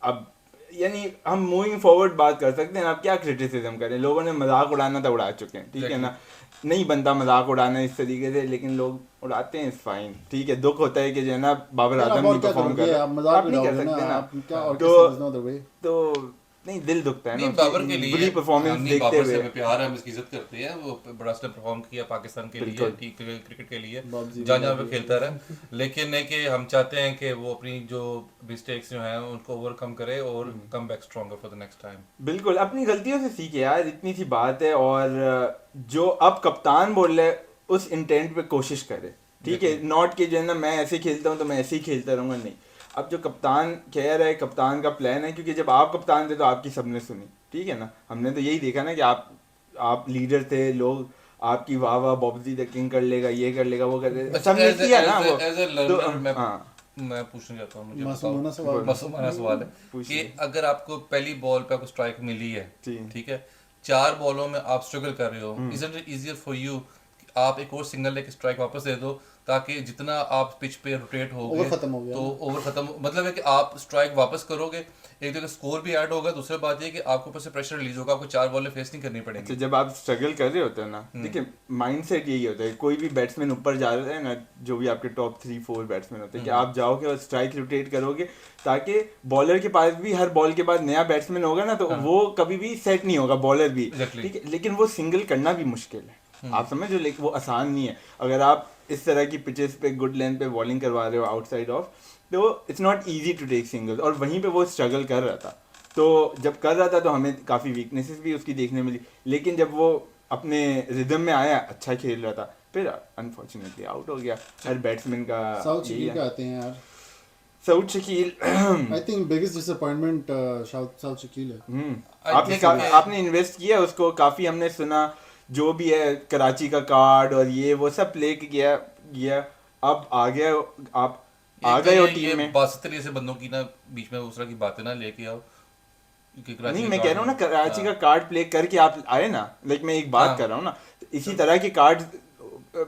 अब यानी हम मूविंग फॉरवर्ड बात कर सकते हैं, अब क्या क्रिटिसिज्म करें, लोगों ने मजाक उड़ाना तो उड़ा चुके हैं, ठीक है ना। नहीं बनता मजाक उड़ाना इस तरीके से, लेकिन लोग उड़ाते हैं, इट्स फाइन, ठीक है। दुख होता है कि जो है ना बाबर यार, आजम आप और नहीं क्या परफॉर्म करोगे, कर आप रहे, मजाक आप नहीं कर उड़ाओगे ना, सकते ना। आप क्या, और तो किसी नो द वे। तो नहीं, दिल दुखता है ना नहीं उसकी बाबर के लिए बुरी परफॉर्मेंस नहीं, देखते बाबर से हुए। हमें प्यार है, हम इसकी इज्जत करते हैं, वो बड़ा उसने परफॉर्म किया पाकिस्तान के लिए, बिल्कुल। ठीक क्रिकेट के लिए, बाबजी जहाँ जहाँ पे खेलता रहे, लेकिन है कि हम चाहते हैं कि वो अपनी जो मिस्टेक्स जो हैं उनको ओवरकम करे और come back stronger for the next time. बिल्कुल, अपनी गलतियों से सीखे यार, इतनी सी बात है। और जो अब कप्तान बोल रहे उस इंटेंट पे कोशिश करे, ठीक है। नॉट कि जो है ना मैं ऐसे खेलता हूँ तो मैं ऐसे ही खेलता रहूँगा, नहीं। अब जो कप्तान कह रहा है, कप्तान का प्लान है, क्योंकि जब आप कप्तान थे तो आपकी सबने सुनी, ठीक है ना। हमने तो यही देखा ना कि आप लीडर थे, लोग आपकी वाह वाह बॉब्जी द किंग कर लेगा, ये कर लेगा, वो कर लेगा, सबने किया ना वो। एज ए तो लर्नर हाँ, मैं पूछना चाहता हूँ, मुझे मासूमाना बताओ, सवाल। मासूमाना सवाल है पूछिए। कि अगर आपको पहली बॉल पे आपको स्ट्राइक मिली है, जी। ठीक है, 4 बॉलों में आप स्ट्रगल कर रहे हो, isn't it easier for you आप एक और सिंगल लेके स्ट्राइक वापस दे दो, ताकि जितना आप पिच पे रोटेट होगे ओवर खत्म हो गया तो ना। ओवर खत्म, मतलब है कि आप स्ट्राइक वापस करोगे, एक तो स्कोर भी ऐड होगा, दूसरी बात ये कि आपके ऊपर से प्रेशर रिलीज होगा, आपको 4 बॉलें फेस नहीं करनी अच्छा, पड़ेंगी। जब आप स्ट्रगल कर रहे होते हैं ना, देखिए माइंडसेट यही होता है, कोई भी बैट्समैन ऊपर जा रहे हैं ना, जो भी आपके टॉप 3-4 बैट्समैन होते हैं, कि आप जाओगे और स्ट्राइक रोटेट करोगे, ताकि बॉलर के पास भी हर बॉल के बाद नया बैट्समैन होगा ना, तो वो कभी भी सेट नहीं होगा, बॉलर भी, Exactly. ठीक है। लेकिन वो सिंगल करना भी मुश्किल है, आप समझ लो, लेकिन वो आसान नहीं है। अगर आप इस तरह की पिचेस पे गुड लेंथ पे बॉलिंग करवा रहे हो आउटसाइड ऑफ, तो it's not easy to take single, और वहीं पे वो स्ट्रगल कर रहा था। तो जब कर रहा था तो हमें काफ़ी वीकनेसेस भी उसकी देखने मिली, लेकिन जब वो अपने रिदम में आया, अच्छा खेल रहा था, फिर अनफॉर्चुनेटली आउट हो गया। हर बैट्समैन का साउथ यही शकील है। का आते हैं यार, Saud Shakeel I think biggest disappointment south Shakeel है। आपने इन्वेस्ट किया उसको काफ़ी, हमने सुना जो भी है, कराची का कार्ड और ये वो सब प्ले किया, अब आ गया, आप आ गए हो टीम में। बासतरी से बंदों की ना बीच में उस तरह की बातें ना लेके आओ, क्योंकि कराची नहीं, के मैं कह रहा हूँ ना, कार्ड- कराची का हाँ, कार्ड प्ले करके आप आए ना, लाइक मैं एक बात हाँ। कर रहा हूँ ना, तो इसी तरह के कार्ड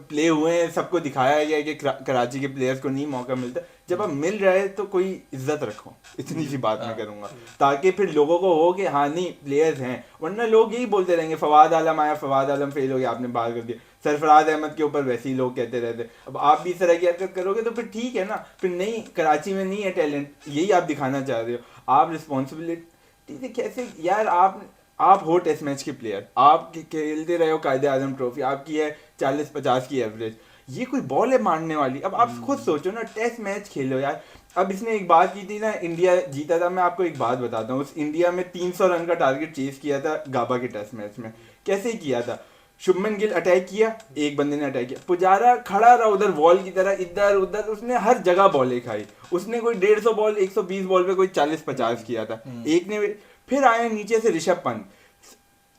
प्ले हुए हैं, सबको दिखाया गया है कि कराची के प्लेयर्स को नहीं मौका मिलता। जब अब मिल रहा है तो कोई इज्जत रखो, इतनी सी बात मैं करूँगा, ताकि फिर लोगों को हो कि हाँ नहीं प्लेयर्स हैं, वरना लोग यही बोलते रहेंगे फवाद आलम आया, फवाद आलम फेल हो गया, आपने बात कर दिया, सरफराज अहमद के ऊपर वैसे ही लोग कहते रहते। अब आप भी इस तरह की हरकत करोगे तो फिर ठीक है ना, फिर नहीं, कराची में नहीं है टैलेंट, यही आप दिखाना चाह रहे हो, आप रिस्पॉन्सिबिलिटी से कैसे यार, आप हो टेस्ट मैच के प्लेयर, आप खेलते रहे हो कायदे आजम ट्रॉफी, आपकी है 40-50 की एवरेज, ये कोई बॉल है मारने वाली। अब आप खुद सोचो ना, टेस्ट मैच खेलो यार। अब इसने एक बात की थी ना, इंडिया जीता था, मैं आपको एक बात बताता हूँ, उस इंडिया में 300 रन का टारगेट चेस किया था गाबा के टेस्ट मैच में, कैसे किया था, शुभमन गिल अटैक किया, एक बंदे ने अटैक किया, पुजारा खड़ा रहा उधर वॉल की तरह, इधर उधर, उसने हर जगह बॉलें खाई, उसने कोई 150 बॉल 120 बॉल पे कोई 40-50 किया था, एक ने। फिर आया नीचे से ऋषभ पंत,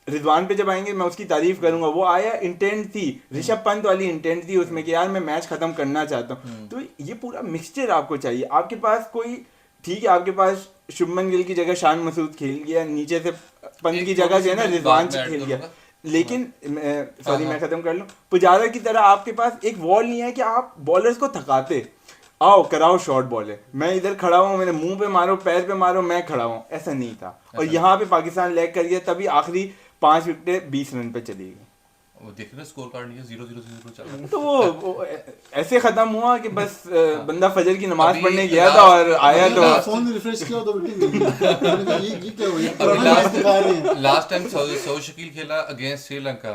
रिजवान पे जब आएंगे मैं उसकी तारीफ करूंगा, वो आया, इंटेंट थी, ऋषभ पंत वाली इंटेंट थी उसमें कि यार मैं मैच खत्म करना चाहता हूँ। तो ये पूरा मिक्सचर आपको चाहिए, आपके पास कोई, ठीक है, आपके पास शुभमन गिल की जगह शान मसूद खेल गया, नीचे से पंत की जगह जो है ना रिजवान से खेल गया, लेकिन सॉरी मैं खत्म कर लूँ, पुजारा की तरह आपके पास एक वॉल नहीं है कि आप बॉलर्स को थकाते, आओ कराओ शॉर्ट बॉल है, मैं इधर खड़ा हूँ, मेरे मुंह पे मारो, पैर पे मारो, मैं खड़ा हूँ, ऐसा नहीं था। और यहाँ पे पाकिस्तान लैग कर गया, तभी आखिरी 5 विकेटें 20 रन पे चली गई। वो देख रहे स्कोर कार्ड नहीं, 0-0-0 चल रहा है। तो वो ऐसे खत्म हुआ कि बस बंदा फजर की नमाज अभी पढ़ने गया था और आया अभी तो last- फोन रिफ्रेश किया तो विकेट नहीं मिली। मैंने कहा, ये क्या हुआ, ये पुराना मैच दिखा रहे हैं। लास्ट टाइम सऊद शकील खेला अगेंस्ट श्रीलंका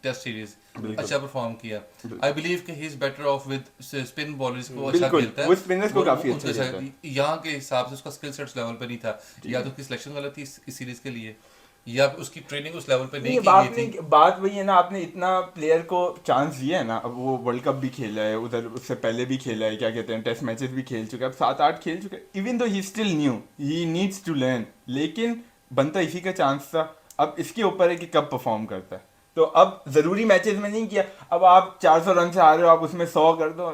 टेस्ट सीरीज, अच्छा परफॉर्म किया। आई बिलीव कि he is better of with spin bowlers को, अच्छा बिल्कुल, खेलता है, वो spinners को काफी अच्छा खेलता है। यहाँ के हिसाब से उसका स्किल सेट लेवल पे नहीं था, या तो उसकी सिलेक्शन गलत थी इस सीरीज के लिए, या उसकी ट्रेनिंग उस लेवल पे नहीं की गई थी। बात वही है ना, आपने इतना प्लेयर को चांस दिया है ना, अब वो वर्ल्ड कप भी खेला है, उधर उससे पहले भी खेला है, क्या कहते हैं, टेस्ट मैचेस भी खेल चुका है, अब 7-8 खेल चुका है, even though he still new, he needs to learn, लेकिन बनता इसी का चांस था। अब इसके ऊपर है कि कब परफॉर्म करता है, तो अब जरूरी मैचेस में नहीं किया, अब आप 400 रन से आ रहे हो, आप उसमें 100 कर दो,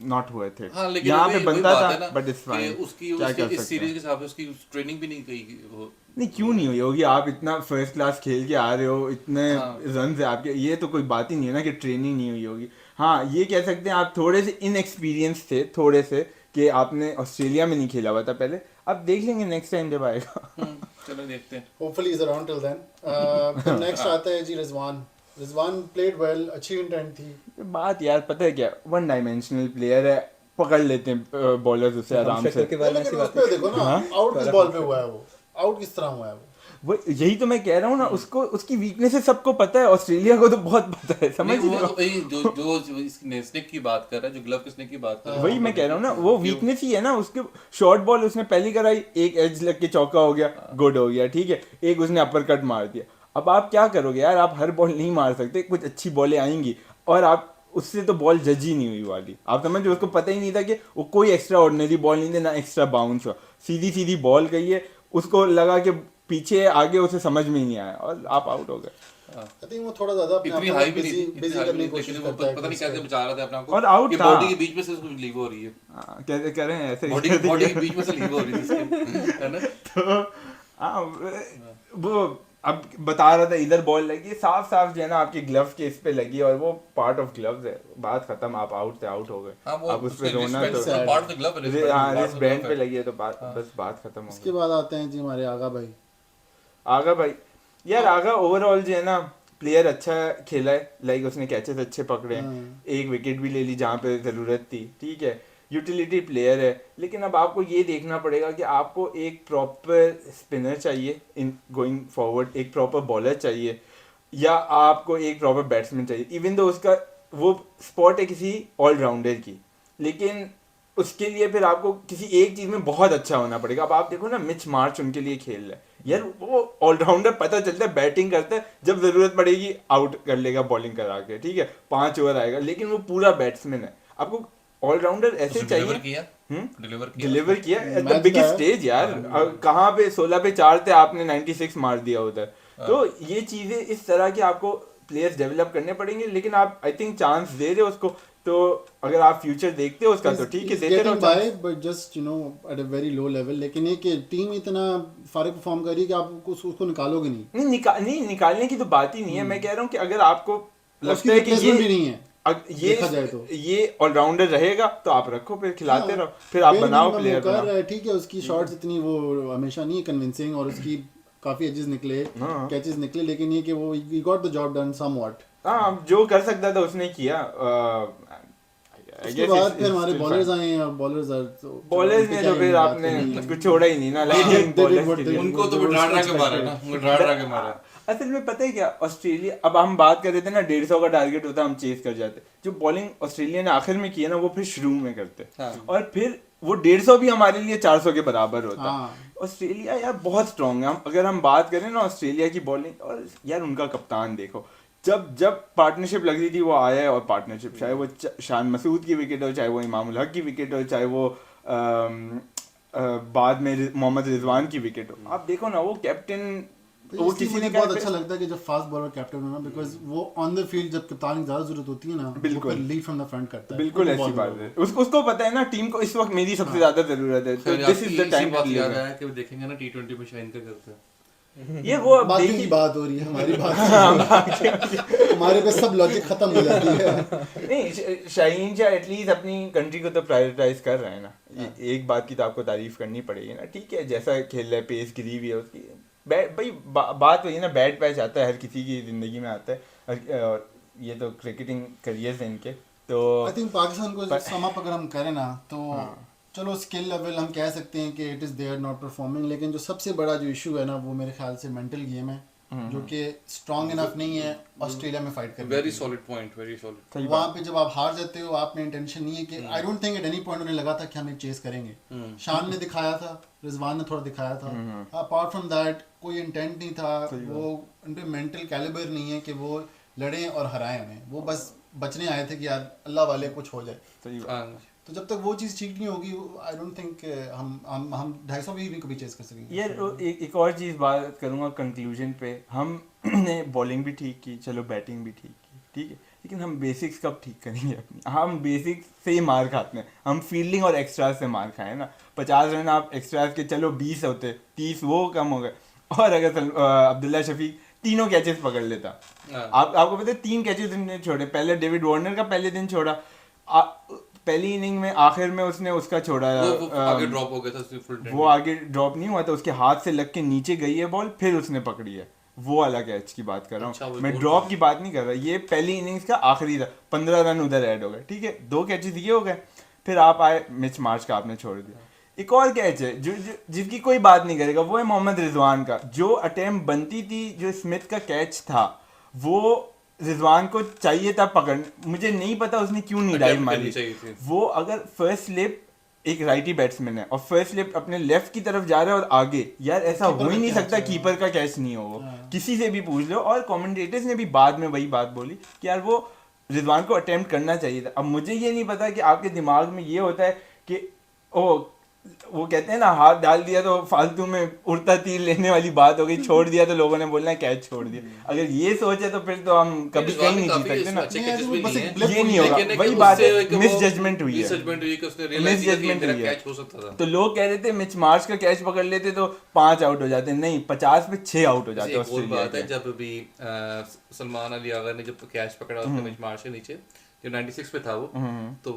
नॉट हुए थे। हाँ, लेकिन यहाँ वही- पे वही बनता बात था, है ना बट इट्स कि फाइन, उसकी क्या कर इस सकते सीरीज हैं। के हिसाब से उसकी ट्रेनिंग भी नहीं की वो। नहीं, क्यों नहीं हुई होगी, आप इतना फर्स्ट क्लास खेल के आ रहे हो, इतने हाँ। रन है आपके, ये तो कोई बात ही नहीं है ना कि ट्रेनिंग नहीं हुई होगी। हाँ ये कह सकते हैं आप थोड़े से इनएक्सपीरियंस थे, थोड़े से, कि आपने ऑस्ट्रेलिया में नहीं खेला हुआ था पहले। अब देख लेंगे नेक्स्ट टाइम जब आएगा। चलो देखते हैं। Hopefully is around till then. तो नेक्स्ट आता है जी रिजवान। रिजवान प्लेड वेल, अच्छी इंटेंट थी। बात यार पता है क्या, वन डायमेंशनल प्लेयर है, पकड़ लेते हैं बॉलर्स उसे आराम से। के बारे में लेकिन ऐसी उस बात पे देखो ना, आउट किस बॉल पे हुआ है वो, आउट किस तरह हुआ है वो। वो यही तो मैं कह रहा हूँ ना, उसको उसकी वीकनेसेस सबको पता है, ऑस्ट्रेलिया को तो बहुत पता है, समझ नहीं, रहे वो हो? वही जो स्नेक की बात कर रहा है, जो ग्लव के स्नेक की बात कर रहा है, वही मैं कह रहा हूँ ना, वो वीकनेस ही है ना उसके। शॉर्ट बॉल उसने पहली कराई, एक एज लग के चौका हो गया, गुड हो गया, ठीक है। एक उसने अपर कट मार दिया। अब आप क्या करोगे यार, आप हर बॉल नहीं मार सकते, कुछ अच्छी बॉलें आएंगी, और आप उससे तो बॉल जज ही नहीं हुई वाली, आप समझ, उसको पता ही नहीं था कि वो कोई एक्स्ट्रा ऑर्डिनरी बॉल नहीं थी, ना एक्स्ट्रा बाउंस हुआ, सीधी सीधी बॉल गई है, उसको लगा कि पीछे आगे, उसे समझ में ही नहीं आया और आप आउट हो गए। आई थिंक वो थोड़ा ज्यादा अपने इतनी आप हाई को भी नहीं थी, बिजी इतनी हाई करने भी की नहीं, कोशिश लेकिन वो करता है। पता नहीं कैसे बचा रहा था अपने आप को, और out कि था। बॉडी के बीच में से उसको लीव हो रही है, कैसे करें ऐसे ही बॉडी कर बॉडी दिया। के बीच में से लीव हो रही है उसके, है ना। तो हाँ, वो अब बता रहा था इधर बॉल लगी, साफ साफ जो है ना आपके ग्लव के इस पे लगी, और वो पार्ट ऑफ ग्लव्स है, बात खत्म, आप आउट थे, आउट हो गए। हाँ, वो आप उस पे रोना तो पार्ट ऑफ द ग्लव है, हाँ, part wrist of the band glove पे है। लगी है तो बात, बस बात खत्म हो इसके गई। बाद आते हैं जी हमारे आगा भाई। आगा भाई, यार आगा ओवरऑल जो है ना प्लेयर अच्छा खेला है, लाइक उसने कैचेस अच्छे पकड़े हैं, एक विकेट भी ले ली जहाँ पे ज़रूरत थी, ठीक है, यूटिलिटी प्लेयर है। लेकिन अब आपको ये देखना पड़ेगा कि आपको एक प्रॉपर स्पिनर चाहिए इन गोइंग फॉरवर्ड, एक प्रॉपर बॉलर चाहिए, या आपको एक प्रॉपर बैट्समैन चाहिए। इवन दो उसका वो स्पॉट है किसी ऑलराउंडर की, लेकिन उसके लिए फिर आपको किसी एक चीज में बहुत अच्छा होना पड़ेगा। अब आप देखो ना, मिच मार्च उनके लिए खेल रहा है यार, वो ऑलराउंडर, पता चलता है बैटिंग करता है, जब जरूरत पड़ेगी आउट कर लेगा बॉलिंग करा के, ठीक है, 5 ओवर आएगा, लेकिन वो पूरा बैट्समैन है। आपको ऑलराउंडर ऐसे डिलीवर चाहिए। किया, डिलीवर किया एट द मैच बिगेस्ट का है। स्टेज यार। कहाँ पे 16 पे 4 थे, आपने 96 मार दिया उधर। तो ये चीजें इस तरह की आपको प्लेयर्स डेवलप करने पड़ेंगे, लेकिन आप आई थिंक चांस दे रहे हो उसको, तो अगर आप फ्यूचर देखते हो उसका तो ठीक है, देते रहो by, chance। But just you know at a very low level. लेकिन ये कि टीम इतना फारिग परफॉर्म कर रही है कि आप उसको निकालोगे नहीं। नहीं निकालने की तो बात ही नहीं है। मैं कह रहा हूँ कि अगर आपको उसकी लगता है कि रिप्लेसमेंट भी नहीं है, ये देखा जाए तो। ये ऑलराउंडर रहेगा तो आप रखो, फिर खिलाते हाँ, रहो, फिर आप bare बनाओ minimum प्लेयर वो कर बनाओ। रहा है, ठीक है। उसकी शॉट्स इतनी वो हमेशा नहीं कन्विंसिंग, और उसकी काफी एजेस निकले, हाँ। कैचेस निकले, लेकिन ये कि वो he got the job done somewhat. हाँ, जो कर सकता था उसने किया। उसके बाद फिर हमारे बॉलर्स आए हैं, और बॉलर्स बॉलर्स ने तो फिर आपने कुछ छोड़ा ही नहीं ना, They like did bowlers what के they लिए। उनको तो ड्रा ड्रा के मारा ना, उनको ड्रा ड्रा के मारा। असल में पता है क्या, ऑस्ट्रेलिया, अब हम बात कर रहे थे ना 150 का टारगेट होता, हम चेस कर जाते, जो बॉलिंग ऑस्ट्रेलिया ने आखिर में की है ना, वो फिर शुरू में करते, और फिर वो 150 भी हमारे लिए 400 के बराबर होता। हाँ। ऑस्ट्रेलिया यार बहुत स्ट्रांग है। हम अगर हम बात करें ना ऑस्ट्रेलिया की बॉलिंग, और यार उनका कप्तान देखो, जब जब पार्टनरशिप लग रही थी वो आया है, और पार्टनरशिप चाहे वो शान मसूद की विकेट हो, चाहे वो इमामुल हक की विकेट हो, चाहे वो बाद में मोहम्मद रिजवान की विकेट हो, आप देखो ना वो कैप्टन, तो वो किसी किसी मुझे ने बहुत कहा अच्छा लगता है कि जब फास्ट बॉलर कैप्टन हो ना, बिकॉज वो ऑन द फील्ड जब कप्तान की ज्यादा जरूरत होती है ना, बिल्कुल। वो लीड फ्रॉम द फ्रंट करता है। बिल्कुल कोई ऐसी ball बात हो। है, उसको पता है ना टीम को इस वक्त मेरी सबसे ज्यादा जरूरत है, तो फिर दिस इज द टाइम बात याद आया कि देखेंगे ना T20 में शाइन क्या करते हैं। ये वो अब बाकी की देखिए, बात हो रही है, हमारी बात हमारे पे सब लॉजिक खत्म हो जाती है। नहीं शाहीन शाह एटलीस्ट अपनी कंट्री को तो प्रायोरिटाइज कर रहे हैं ना, एक बात की तो आपको तारीफ करनी पड़ेगी ना, ठीक है, जैसा खेल रहा है, पेस गिरी हुई है उसकी, भाई बात वही ना, बैड पैच आता है, हर किसी की जिंदगी में आता है, और ये तो क्रिकेटिंग करियर है इनके, तो आई थिंक पाकिस्तान को सम अप अगर हम करें ना, तो चलो स्किल लेवल हम कह सकते हैं कि it is their not performing, लेकिन जो सबसे बड़ा जो इशू है ना, वो मेरे ख्याल से मेंटल गेम है, जो कि स्ट्रांग इनफ नहीं है ऑस्ट्रेलिया में फाइट करने वेरी के लिए। Solid point, very solid. वहाँ पे जब आप हार जाते हो, आप में इंटेंशन नहीं है कि I don't think at any point उन्हें लगा था कि हम एक चेस करेंगे। शान ने दिखाया था, रिजवान ने थोड़ा दिखाया था, अपार्ट फ्रॉम दैट कोई इंटेंट नहीं था। वो उन पे मेंटल कैलिबर नहीं है कि वो लड़ें और हराएं हमें, वो बस बचने आए थे कि यार अल्लाह वाले कुछ हो जाए। सही बात। तो जब तक वो चीज़ ठीक नहीं होगी, आई डोंट थिंक हम 250 भी कभी चेस कर सकेंगे। यार एक और चीज़ बात करूँगा कंक्लूजन पे, हमने बॉलिंग भी ठीक की, चलो बैटिंग भी ठीक की, ठीक है, लेकिन हम बेसिक्स कब ठीक करेंगे अपनी? हम बेसिक्स से ही मार खाते हैं, हम फील्डिंग और एक्स्ट्राज से मार खाए ना। 50 रन आप एक्स्ट्राज के चलो 20 होते, 30 वो कम हो गए, और अगर अब्दुल्ला शफीक तीनों कैचेस पकड़ लेता। आपको पता है 3 कैचेस उसने छोड़े। पहले डेविड वार्नर का पहले दिन छोड़ा, पहली इनिंग में आखिर में उसने उसका छोड़ा, वो आगे ड्रॉप हो गया था फुल वो आगे ड्रॉप नहीं हुआ था, उसके हाथ से लग के नीचे गई है बॉल, फिर उसने पकड़ी है। वो वाला कैच की बात कर रहा अच्छा, हूँ वो मैं, गोल ड्रॉप की बात नहीं कर रहा। ये पहली इनिंग्स का आखिरी था, 15 रन उधर ऐड हो गए, ठीक है, 2 कैचेस ये हो गए। फिर आप आए मिच मार्च का, आपने छोड़ दिया। एक और कैच है जो जिसकी कोई बात नहीं करेगा, वो है मोहम्मद रिजवान का। जो अटेम्प्ट बनती थी, जो स्मिथ का कैच था, वो रिजवान को चाहिए था पकड़, मुझे नहीं पता उसने क्यों नहीं डाइव मारी। वो अगर फर्स्ट स्लिप, एक राइटी बैट्समैन है और फर्स्ट स्लिप अपने लेफ्ट की तरफ जा रहा है और आगे, यार ऐसा हो ही नहीं सकता कीपर का कैच नहीं हो। वो किसी से भी पूछ लो, और कमेंटेटर्स ने भी बाद में वही बात बोली कि यार वो रिजवान को अटेम्प्ट करना चाहिए था। अब मुझे ये नहीं पता कि आपके दिमाग में ये होता है कि ओ, वो कहते हैं ना, हाथ डाल दिया तो फालतू में उड़ता तीर लेने वाली बात हो गई, छोड़ दिया तो लोगों ने बोलना है कैच छोड़ दिया। अगर ये सोचे तो फिर तो हम कभी कहीं नहीं जीत सकते ना। ये नहीं होगा, वही बात है, मिस जजमेंट हुई है, मिस जजमेंट हुई है। तो लोग कह रहे थे मिच मार्च का कैच पकड़ लेते तो 5 आउट हो जाते, नहीं 50 पे 6 आउट हो जाते ऑस्ट्रेलिया के। जब भी सलमान अली आगा ने जब कैच पकड़ा उसने मिच मार्च के नीचे, जो 96 पे था वो, तो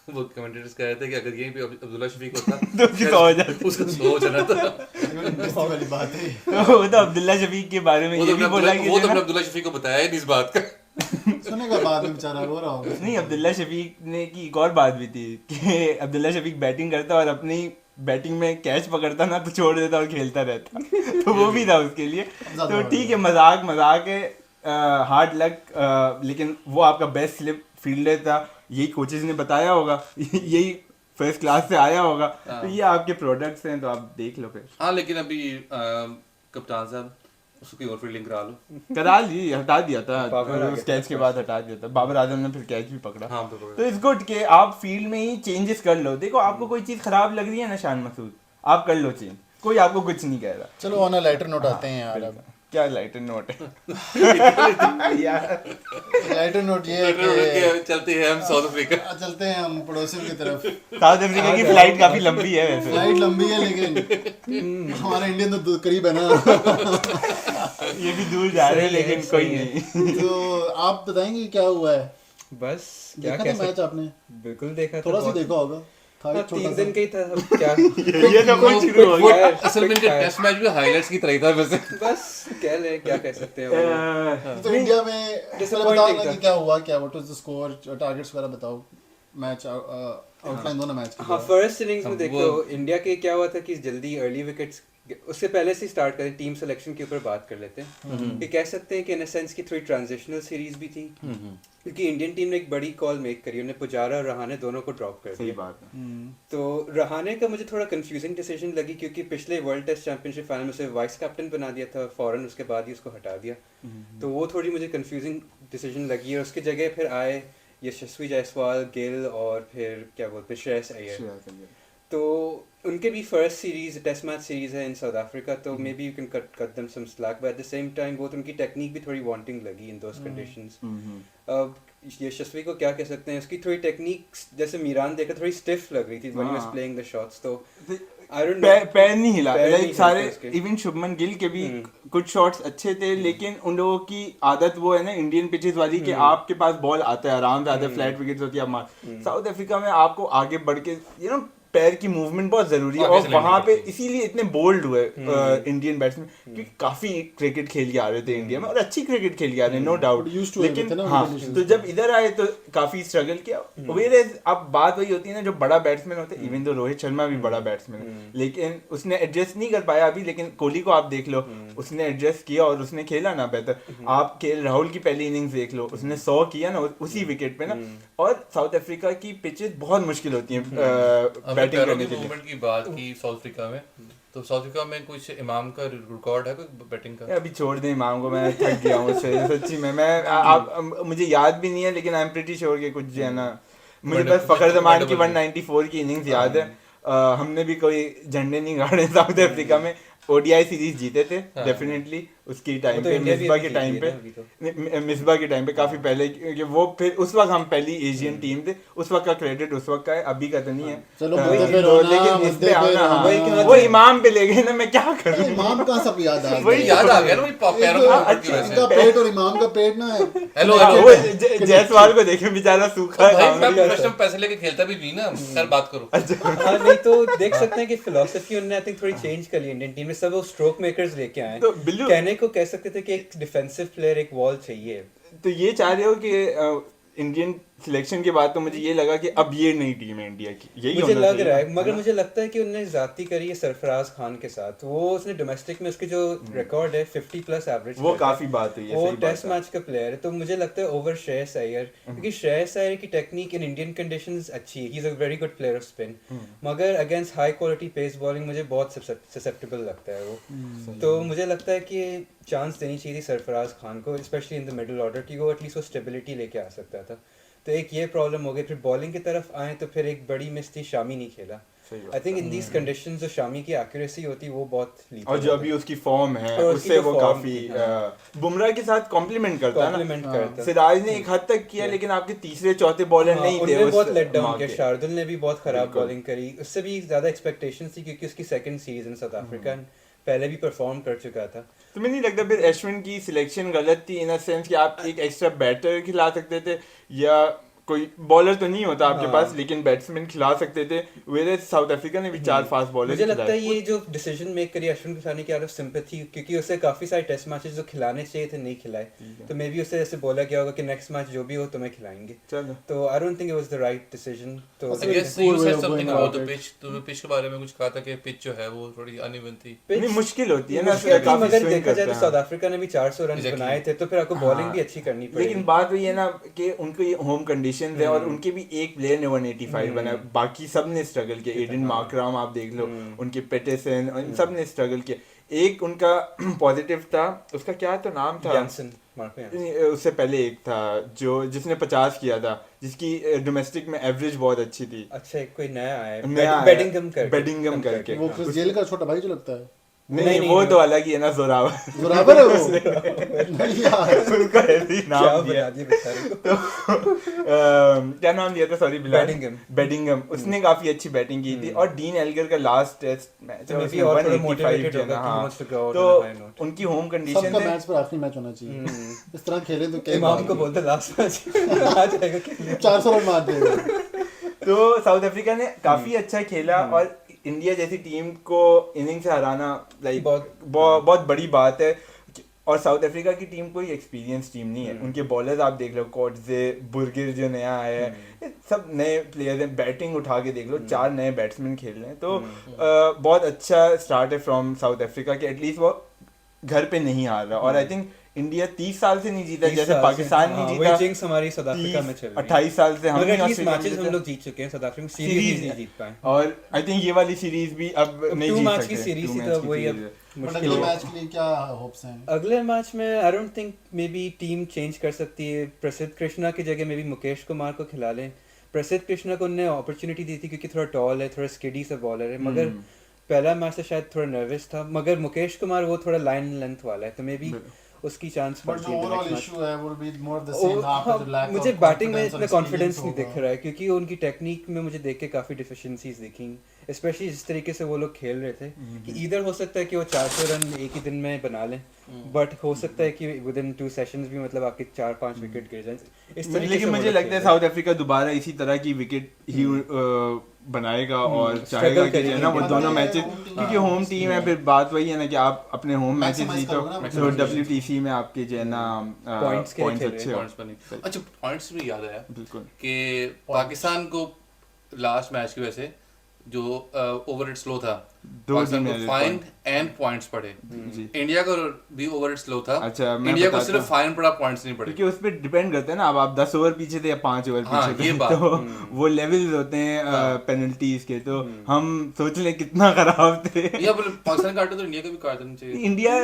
वो कमेंटेटर्स कह रहे थे कि अगर यहीं पे अब्दुल्ला शफीक होता तो उसका हो जाता, उसका सो जाना था। वाली बात है। वो तो अब्दुल्ला शफीक के बारे में ये भी बोला कि वो तो अब्दुल्ला शफीक को बताया ही नहीं इस बात का। सुनेगा बाद में, बेचारा रो रहा होगा। नहीं, अब्दुल्ला शफीक ने की एक और बात भी थी कि अब्दुल्ला शफीक बैटिंग करता और अपनी बैटिंग में कैच पकड़ता ना तो छोड़ देता और खेलता रहता। तो वो भी था उसके लिए। तो ठीक है, मजाक है, हार्ड लक, लेकिन वो आपका बेस्ट स्लिप फील्डर था, यही कोचेस ने बताया होगा, यही फर्स्ट क्लास से आया होगा। तो ये आपके प्रोडक्ट्स हैं, तो आप देख लो फिर। हाँ, लेकिन अभी कप्तान साहब उसकी और फील्डिंग करा ली, हटा दिया था उस कैच के बाद, हटा दिया था बाबर आजम ने, फिर कैच भी पकड़ा। हाँ, तो इट्स गुड कि आप फील्ड में ही चेंजेस कर लो। देखो आपको कोई चीज खराब लग रही है ना शान मसूद, आप कर लो चेंज, कोई आपको कुछ नहीं कह रहा। चलो ऑन अ लाइटर नोट आते हैं यार। अब क्या लाइटर नोट है यार? लाइटर नोट ये है कि चलते हैं हम साउथ अफ्रीका, चलते हैं हम पड़ोसियों की तरफ। साउथ अफ्रीका की फ्लाइट काफी लंबी है वैसे। फ्लाइट लंबी है लेकिन हमारा इंडियन तो करीब है ना। ये भी दूर जा रहे हैं लेकिन कोई नहीं। तो आप बताएंगे क्या हुआ है? बस क्या देखा था मैच आपने? बिल्कुल देखा, थोड़ा सा देखा होगा, था एक छोटा 3 सा। दिन का ही था। अब क्या ये तो कुछ शुरू हो गया। असल में टेस्ट मैच भी हाइलाइट्स की तरह ही था वैसे। बस कह ले, क्या कह सकते हैं। तो इंडिया में Disappointing बताओ ना था। कि क्या हुआ, क्या what was the score, targets वगैरह बताओ, मैच आउटलाइन दो ना मैच की। हाँ, फर्स्ट इनिंग्स में देखो इंडिया के क्या हुआ था कि जल्दी अर्ली विकेट्स, उससे पहले से स्टार्ट करें, टीम सिलेक्शन के ऊपर बात कर लेते हैं। ये कह सकते हैं कि इन अ सेंस की थोड़ी ट्रांजिशनल सीरीज भी थी, क्योंकि इंडियन टीम ने एक बड़ी कॉल मेक करी, उन्हें पुजारा और रहाने दोनों को ड्रॉप कर सही दिया। बात है। तो रहाने का मुझे थोड़ा कंफ्यूजिंग डिसीजन लगी, क्योंकि पिछले वर्ल्ड टेस्ट चैंपियनशिप फाइनल में उसे वाइस कैप्टन बना दिया था फौरन, उसके बाद ही उसको हटा दिया। तो वो थोड़ी मुझे कंफ्यूजिंग डिसीजन लगी, और उसकी जगह फिर आए यशस्वी जायसवाल, गिल और फिर क्या बोलते हैं श्रेयस अय्यर। तो उनके भी first series test match series है इन साउथ अफ्रीका, तो maybe you can cut them some slack, but at the same time वो तो उनकी टेक्निक भी थोड़ी वांटिंग लगी इन दोस कंडीशंस। अब यशस्वी को क्या कह सकते हैं, उसकी थोड़ी टेक्निक जैसे मीरान देखा थोड़ी स्टिफ लग रही थी when he was playing the shots. तो आई डोंट नो, पैर नहीं हिला, पैर नहीं लाइक सारे हिलते उसके। इवन शुभमन गिल के भी कुछ शॉट्स अच्छे थे, लेकिन उन लोगों की आदत वो है ना इंडियन पिचेस वाली कि आपके पास बॉल आता है, आराम से आता है, फ्लैट विकेट्स होती है, आप मार। साउथ अफ्रीका में आपको आगे बढ़ के पैर की मूवमेंट बहुत जरूरी है, और वहां पे इसीलिए इतने बोल्ड हुए इंडियन बैट्समैन, क्योंकि काफी क्रिकेट खेल के आ रहे थे इंडिया में, और अच्छी क्रिकेट खेल के आ रहे हैं, नो डाउट। लेकिन हाँ, तो जब इधर आए तो काफी स्ट्रगल किया। अब बात वही होती है ना, जो बड़ा बैट्समैन होता है, इवन तो रोहित शर्मा भी बड़ा बैट्समैन है, लेकिन उसने एडजस्ट नहीं कर पाया अभी। लेकिन कोहली को आप देख लो, उसने एडजस्ट किया और उसने खेला ना बेहतर। आप केएल राहुल की पहली इनिंग्स देख लो, उसने 100 किया ना उसी विकेट पे ना। और साउथ अफ्रीका की पिचेस बहुत मुश्किल होती हैं बैटिंग करने के लिए। मूवमेंट की बात की साउथ अफ्रीका में, तो साउथ अफ्रीका में कुछ इमाम का रिकॉर्ड है कोई बैटिंग का? अभी छोड़ दें इमाम को, मैं थक गया हूँ उससे सच्ची में। मैं आप मुझे याद भी नहीं है, लेकिन आई एम प्रीटी श्योर कि कुछ जो है ना, मुझे बस फखर जमान की 194 की इनिंग्स याद है। हमने भी कोई झंडे नहीं गाड़े साउथ अफ्रीका में। ओडीआई सीरीज जीते थे हाँ। डेफिनेटली उसकी टाइम वो तो पे, इंडिया भी मिसबा अभी के टाइम जीत पे, रही है ना अभी तो। मिसबा के टाइम पे काफी पहले, क्योंकि वो फिर उस वक्त हम पहली एशियन टीम थे, उस वक्त का क्रेडिट उस वक्त का है, अभी का तो नहीं है। चलो हाँ, मुद्दे पे तो रोना, लेकिन इस मुद्दे पे आओ पे ना, हाँ, वही कि हाँ, वो इमाम पे ले गए ना, मैं क्या करूं। इमाम कहाँ सब याद आ वही गया? याद आ गया ना वही पैरों एक में तो ऊपर की वजह इनका से। पेट और इमाम का पेट ना है। हेलो हाँ, हेलो वो जायसवाल को देखे बेचारा सूखा भाई है। मैं प्रोफेशनल पैसे लेके खेलता भी नहीं ना, खैर बात करो। हाँ नहीं तो देख सकते हैं कि फिलोसफी उन्होंने आई थिंक थोड़ी चेंज कर ली इंडियन टीम में, सब वो स्ट्रोक मेकर्स लेके आए तो बिल्लू- कहने को कह सकते थे कि एक डिफेंसिव प्लेयर, एक वॉल चाहिए। तो ये चाह रहे हो कि इंडियन सिलेक्शन के बाद तो मुझे ये लगा कि अब ये नई टीम है इंडिया की, यही मुझे होना लग चाहिए रहा ना, है, मगर ना? मुझे लगता है कि उन्होंने ज्यादती करी है सरफराज खान के साथ। वो उसने डोमेस्टिक में उसके जो रिकॉर्ड है 50+ एवरेज, वो काफी बात हुई है, वो सही बात टेस्ट है। मैच का प्लेयर है, तो मुझे लगता है ओवर श्रेयस अय्यर, क्योंकि श्रेयस अय्यर की टेक्निक इन इंडियन कंडीशंस अच्छी है, he is a very good player of spin, मगर against high quality pace bowling मुझे बहुत ससेप्टेबल लगता है वो। तो मुझे लगता है कि चांस देनी चाहिए थी सरफराज खान को, specially in the middle order, की वो एटलीस्ट वो स्टेबिलिटी लेके आ सकता था। तो एक ये प्रॉब्लम हो गई। फिर बॉलिंग की तरफ आए तो फिर एक बड़ी मिस थी, शामी नहीं खेला। सही बात I think in these conditions जो शामी की एक्यूरेसी होती वो बहुत lethal और जो होती अभी उसकी फॉर्म है और उसकी उससे जो वो form काफी थी, हाँ। बुमराह के साथ कॉम्प्लीमेंट करता है ना। कॉम्प्लीमेंट करता। सिराज ने एक हद तक किया, लेकिन आपके तीसरे चौथे बॉलर हाँ, नहीं थे उनने उस बहुत लेट डाउन मार्क किया। के। शार्दुल ने भी बहुत खराब बिल्कुल। बॉलिंग करी, उससे भी ज्यादा एक्सपेक्टेशंस थी क्योंकि उसकी second series in South Africa पहले भी परफॉर्म कर चुका था। तुम्हें नहीं लगता फिर अश्विन की सिलेक्शन गलत थी इन अ सेंस कि आप एक एक्स्ट्रा बैटर खिला सकते थे, या कोई बॉलर तो नहीं होता आपके हाँ। पास लेकिन बैट्समैन खिला सकते थे, वेरे साउथ अफ्रीका ने भी 4 फास्ट बॉलर मुझे लगता है ये जो डिसीजन मेक करी अश्विन खिलाने की आउट ऑफ सिंपैथी, क्योंकि उसे काफी सारे टेस्ट मैचेस जो खिलाने चाहिए थे नहीं खिलाए, तो मे बी उसे ऐसे बोला गया होगा कि नेक्स्ट मैच जो भी हो तुम्हें खिलाएंगे। चलो तो I don't think it was the right decision. तो I guess Poor you way said of something going about the about it. pitch. तुमने पिच के बारे में कुछ कहा था कि पिच जो है वो थोड़ी अनइवन थी। नहीं मुश्किल होती है ना, मुश्किल थी, काफी मगर swing देखा जाए करते तो हैं। साउथ अफ्रीका ने भी 400 रन Exactly. बनाए थे, तो फिर आपको बॉलिंग हाँ। भी अच्छी करनी पड़ेगी। लेकिन बात वही है ना कि उनको ये होम कंडीशंस है, और उनके भी एक प्लेयर ने 185 बनाया, बाकी सब ने स्ट्रगल किया। एडन मार्कराम आप देख लो, उनके पेटेसन, इन सब ने स्ट्रगल किया। एक उनका पॉजिटिव था, उसका क्या तो नाम था, यानसन, मार्को यानसन। नहीं, उससे पहले एक था जो जिसने 50 किया था, जिसकी डोमेस्टिक में एवरेज बहुत अच्छी थी। अच्छा, एक कोई नया आया है, नया आया, बेडिंगम करके। बेडिंगम करके। वो क्रिस गेल का छोटा भाई जो लगता है। नहीं वो तो अलग ही है ना, जोरावर। जोरावर है वो। नहीं यार, उनका ऐसे ही क्या नाम दिया। बना दिया बेचारे को। क्या नाम दिया था, सॉरी बिलाल, बेडिंगम। बेडिंगम। उसने काफी अच्छी बैटिंग की थी, और डीन एल्गर का लास्ट टेस्ट मैच तो maybe और थोड़ा motivated होगा कि he wants to go out on a high तो note. उनकी होम कंडीशन सबका है। मैच पर आखिरी मैच होना चाहिए। इस तरह खेले तो क्या इमाम को बोलते लास्ट मैच आ जाएगा खेलने। 400 रन मार देगा। तो साउथ अफ्रीका ने काफी अच्छा खेला, और इंडिया जैसी टीम को इनिंग से हराना लाइक बहुत बड़ी बात है। और साउथ अफ्रीका की टीम कोई एक्सपीरियंस टीम नहीं है। उनके बॉलर्स आप देख लो, कोटजे, बुर्गिर जो नया आया है, ये सब नए प्लेयर्स हैं। बैटिंग उठा के देख लो, 4 नए बैट्समैन खेल रहे हैं। तो बहुत अच्छा स्टार्ट है फ्रॉम साउथ अफ्रीका के, एटलीस्ट वो घर पे नहीं हार रहा। और आई थिंक इंडिया 30 साल से नहीं जीता, 30 जैसे साल पाकिस्तान से, नहीं हाँ, जीता। वही जिंक्स हमारी साउथ अफ्रीका में चल रही है। 28 साल से हम मगर नहीं एटलीस्ट ऑस्ट्रेलिया में मैचेस हम जीते। लोग जीत चुके हैं, साउथ अफ्रीका सीरीज नहीं जीत पाए। और आई थिंक ये वाली सीरीज भी अब नहीं 2 जीत मैच सकते। की सीरीज 2 थी, मैच तो की वही सीरीज अब है। बट मुश्किल अगले है। मैच के लिए क्या होप्स हैं? अगले मैच में I don't think may be team change कर सकती है। प्रसिद्ध कृष्णा की जगह मे बी मुकेश कुमार को खिला लें। प्रसिद्ध कृष्णा को उन्होंने अपॉर्चुनिटी दी थी क्योंकि थोड़ा टॉल है, थोड़ा स्किडी सा बॉलर है, मगर पहला मैच से शायद थोड़ा नर्वस था। मगर मुकेश कुमार वो थोड़ा लाइन लेंथ वाला है, तो मे बी उसकी चांस बट बढ़ती जो है ओवरऑल next match। इशू है वो भी मोर द सेम। हाँ, मुझे बैटिंग में इतना कॉन्फिडेंस नहीं दिख रहा है, क्योंकि उनकी टेक्निक में मुझे देख के काफ़ी डिफिशिएंसीज दिखी, स्पेशली जिस तरीके से वो लोग खेल रहे थे कि इधर हो सकता है कि वो 400 रन एक ही दिन में बना लें, बट हो सकता है कि विद इन 2 सेशंस भी मतलब आपके 4-5 विकेट गिर जाएं। इस तरीके लेकिन से मुझे वो लोग लगता है खेल साउथ अफ्रीका दोबारा इसी तरह की विकेट ही बनाएगा और चाहेगा कि जो है ना वो करेंगे। दोनों मैचेस, हाँ, क्योंकि होम टीम है। फिर बात वही है ना कि आप अपने होम मैचेस Maximize जीतो, करोगे ना, तो maximize WTC में आपके जो है ना Points के पॉइंट्स खेल रहे अच्छे हो। पॉइंट्स बने। अच्छा, पॉइंट्स भी याद आया बिल्कुल। कि पाकिस्तान को लास्ट मैच की वजह से जो ओवर इट स्लो था, 2 पाकिस्तान को दिन फाइन एंड पॉइंट्स पड़े। जी। इंडिया को भी ओवर इट स्लो था, अच्छा, मैं इंडिया को बताता सिर्फ हूँ। फाइन पड़ा, पॉइंट्स नहीं पड़े। क्योंकि उस पर डिपेंड करता है ना, अब आप 10 ओवर पीछे थे या 5 ओवर हाँ, पीछे ये थे, बात। तो वो लेवल्स होते हैं पेनल्टीज के। तो हम सोच लें कितना खराब थे। या बोले पाकिस्तान काटे तो इंडिया का भी काट देना चाहिए। इंडिया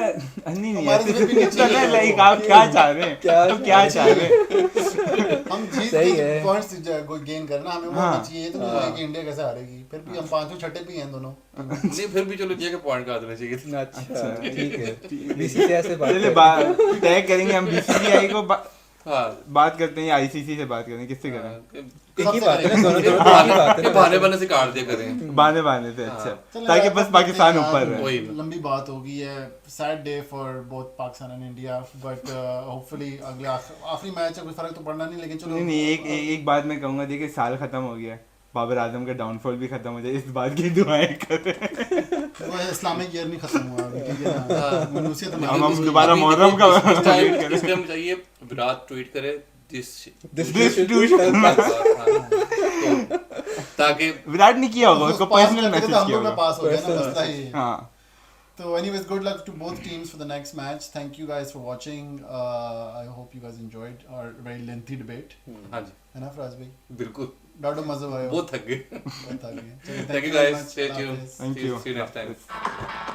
नहीं हमारे ऐसे तरफ भी नहीं तो चाहिए लाइक वो। आप क्या चाह रहे हैं, आप क्या चाह रहे हैं? हम जीत सही के है। पॉइंट्स गेन करना हमें वो हाँ। होना चाहिए। ये तो नहीं है कि इंडिया कैसे हारेगी, फिर भी हम 5 छठे भी हैं दोनों। नहीं, फिर भी चलो इंडिया के पॉइंट काट देने होने चाहिए थे। अच्छा ठीक है, बीसीसीआई से बात चलिए करते तय करेंगे हम बीसीसीआई को हाँ बात करते हैं या आईसीसी से बात करें, किससे करें? हैं। एक ही बात है ना, दोनों दोनों एक ही बात है ये ना। बहाने बहाने से काट दिया करें। बहाने से अच्छा, चलो ताकि यार, बस पाकिस्तान ऊपर रहे। वही। लंबी बात होगी है, sad day for both Pakistan and India, but hopefully अगले आखिरी मैच है, कोई फर्क तो पड़ना नहीं, लेकिन चलो नहीं एक बात मैं कहूंगा, देखिए साल खत्म हो गया है, बाबर आजम का डाउनफॉल भी खत्म हो जाए, इस बात की दुआएं करें। वो इस्लामिक ईयर नहीं खत्म हुआ अभी, ठीक है ना, मनुष्यत में हम दोबारा मुहर्रम का इस टाइम चाहिए विराट ट्वीट करे This This should dude- help us. तो ताकि विराट ने किया होगा, उसको पास पर्सनल करके मैसेज तो हम किया लोग का होगा। पास हो गया ना, Personal मसला ही है। हाँ So anyways, good luck to both teams for the next match. Thank you guys for watching. I hope you guys enjoyed our very lengthy debate. हाँ जी है ना फराज भाई? बिल्कुल डाडो मजा आया। बहुत थक गए। बहुत आ गए। चलिए, Thank you very guys. much. Stay Allah tuned. Hafiz. Thank you. See you next time.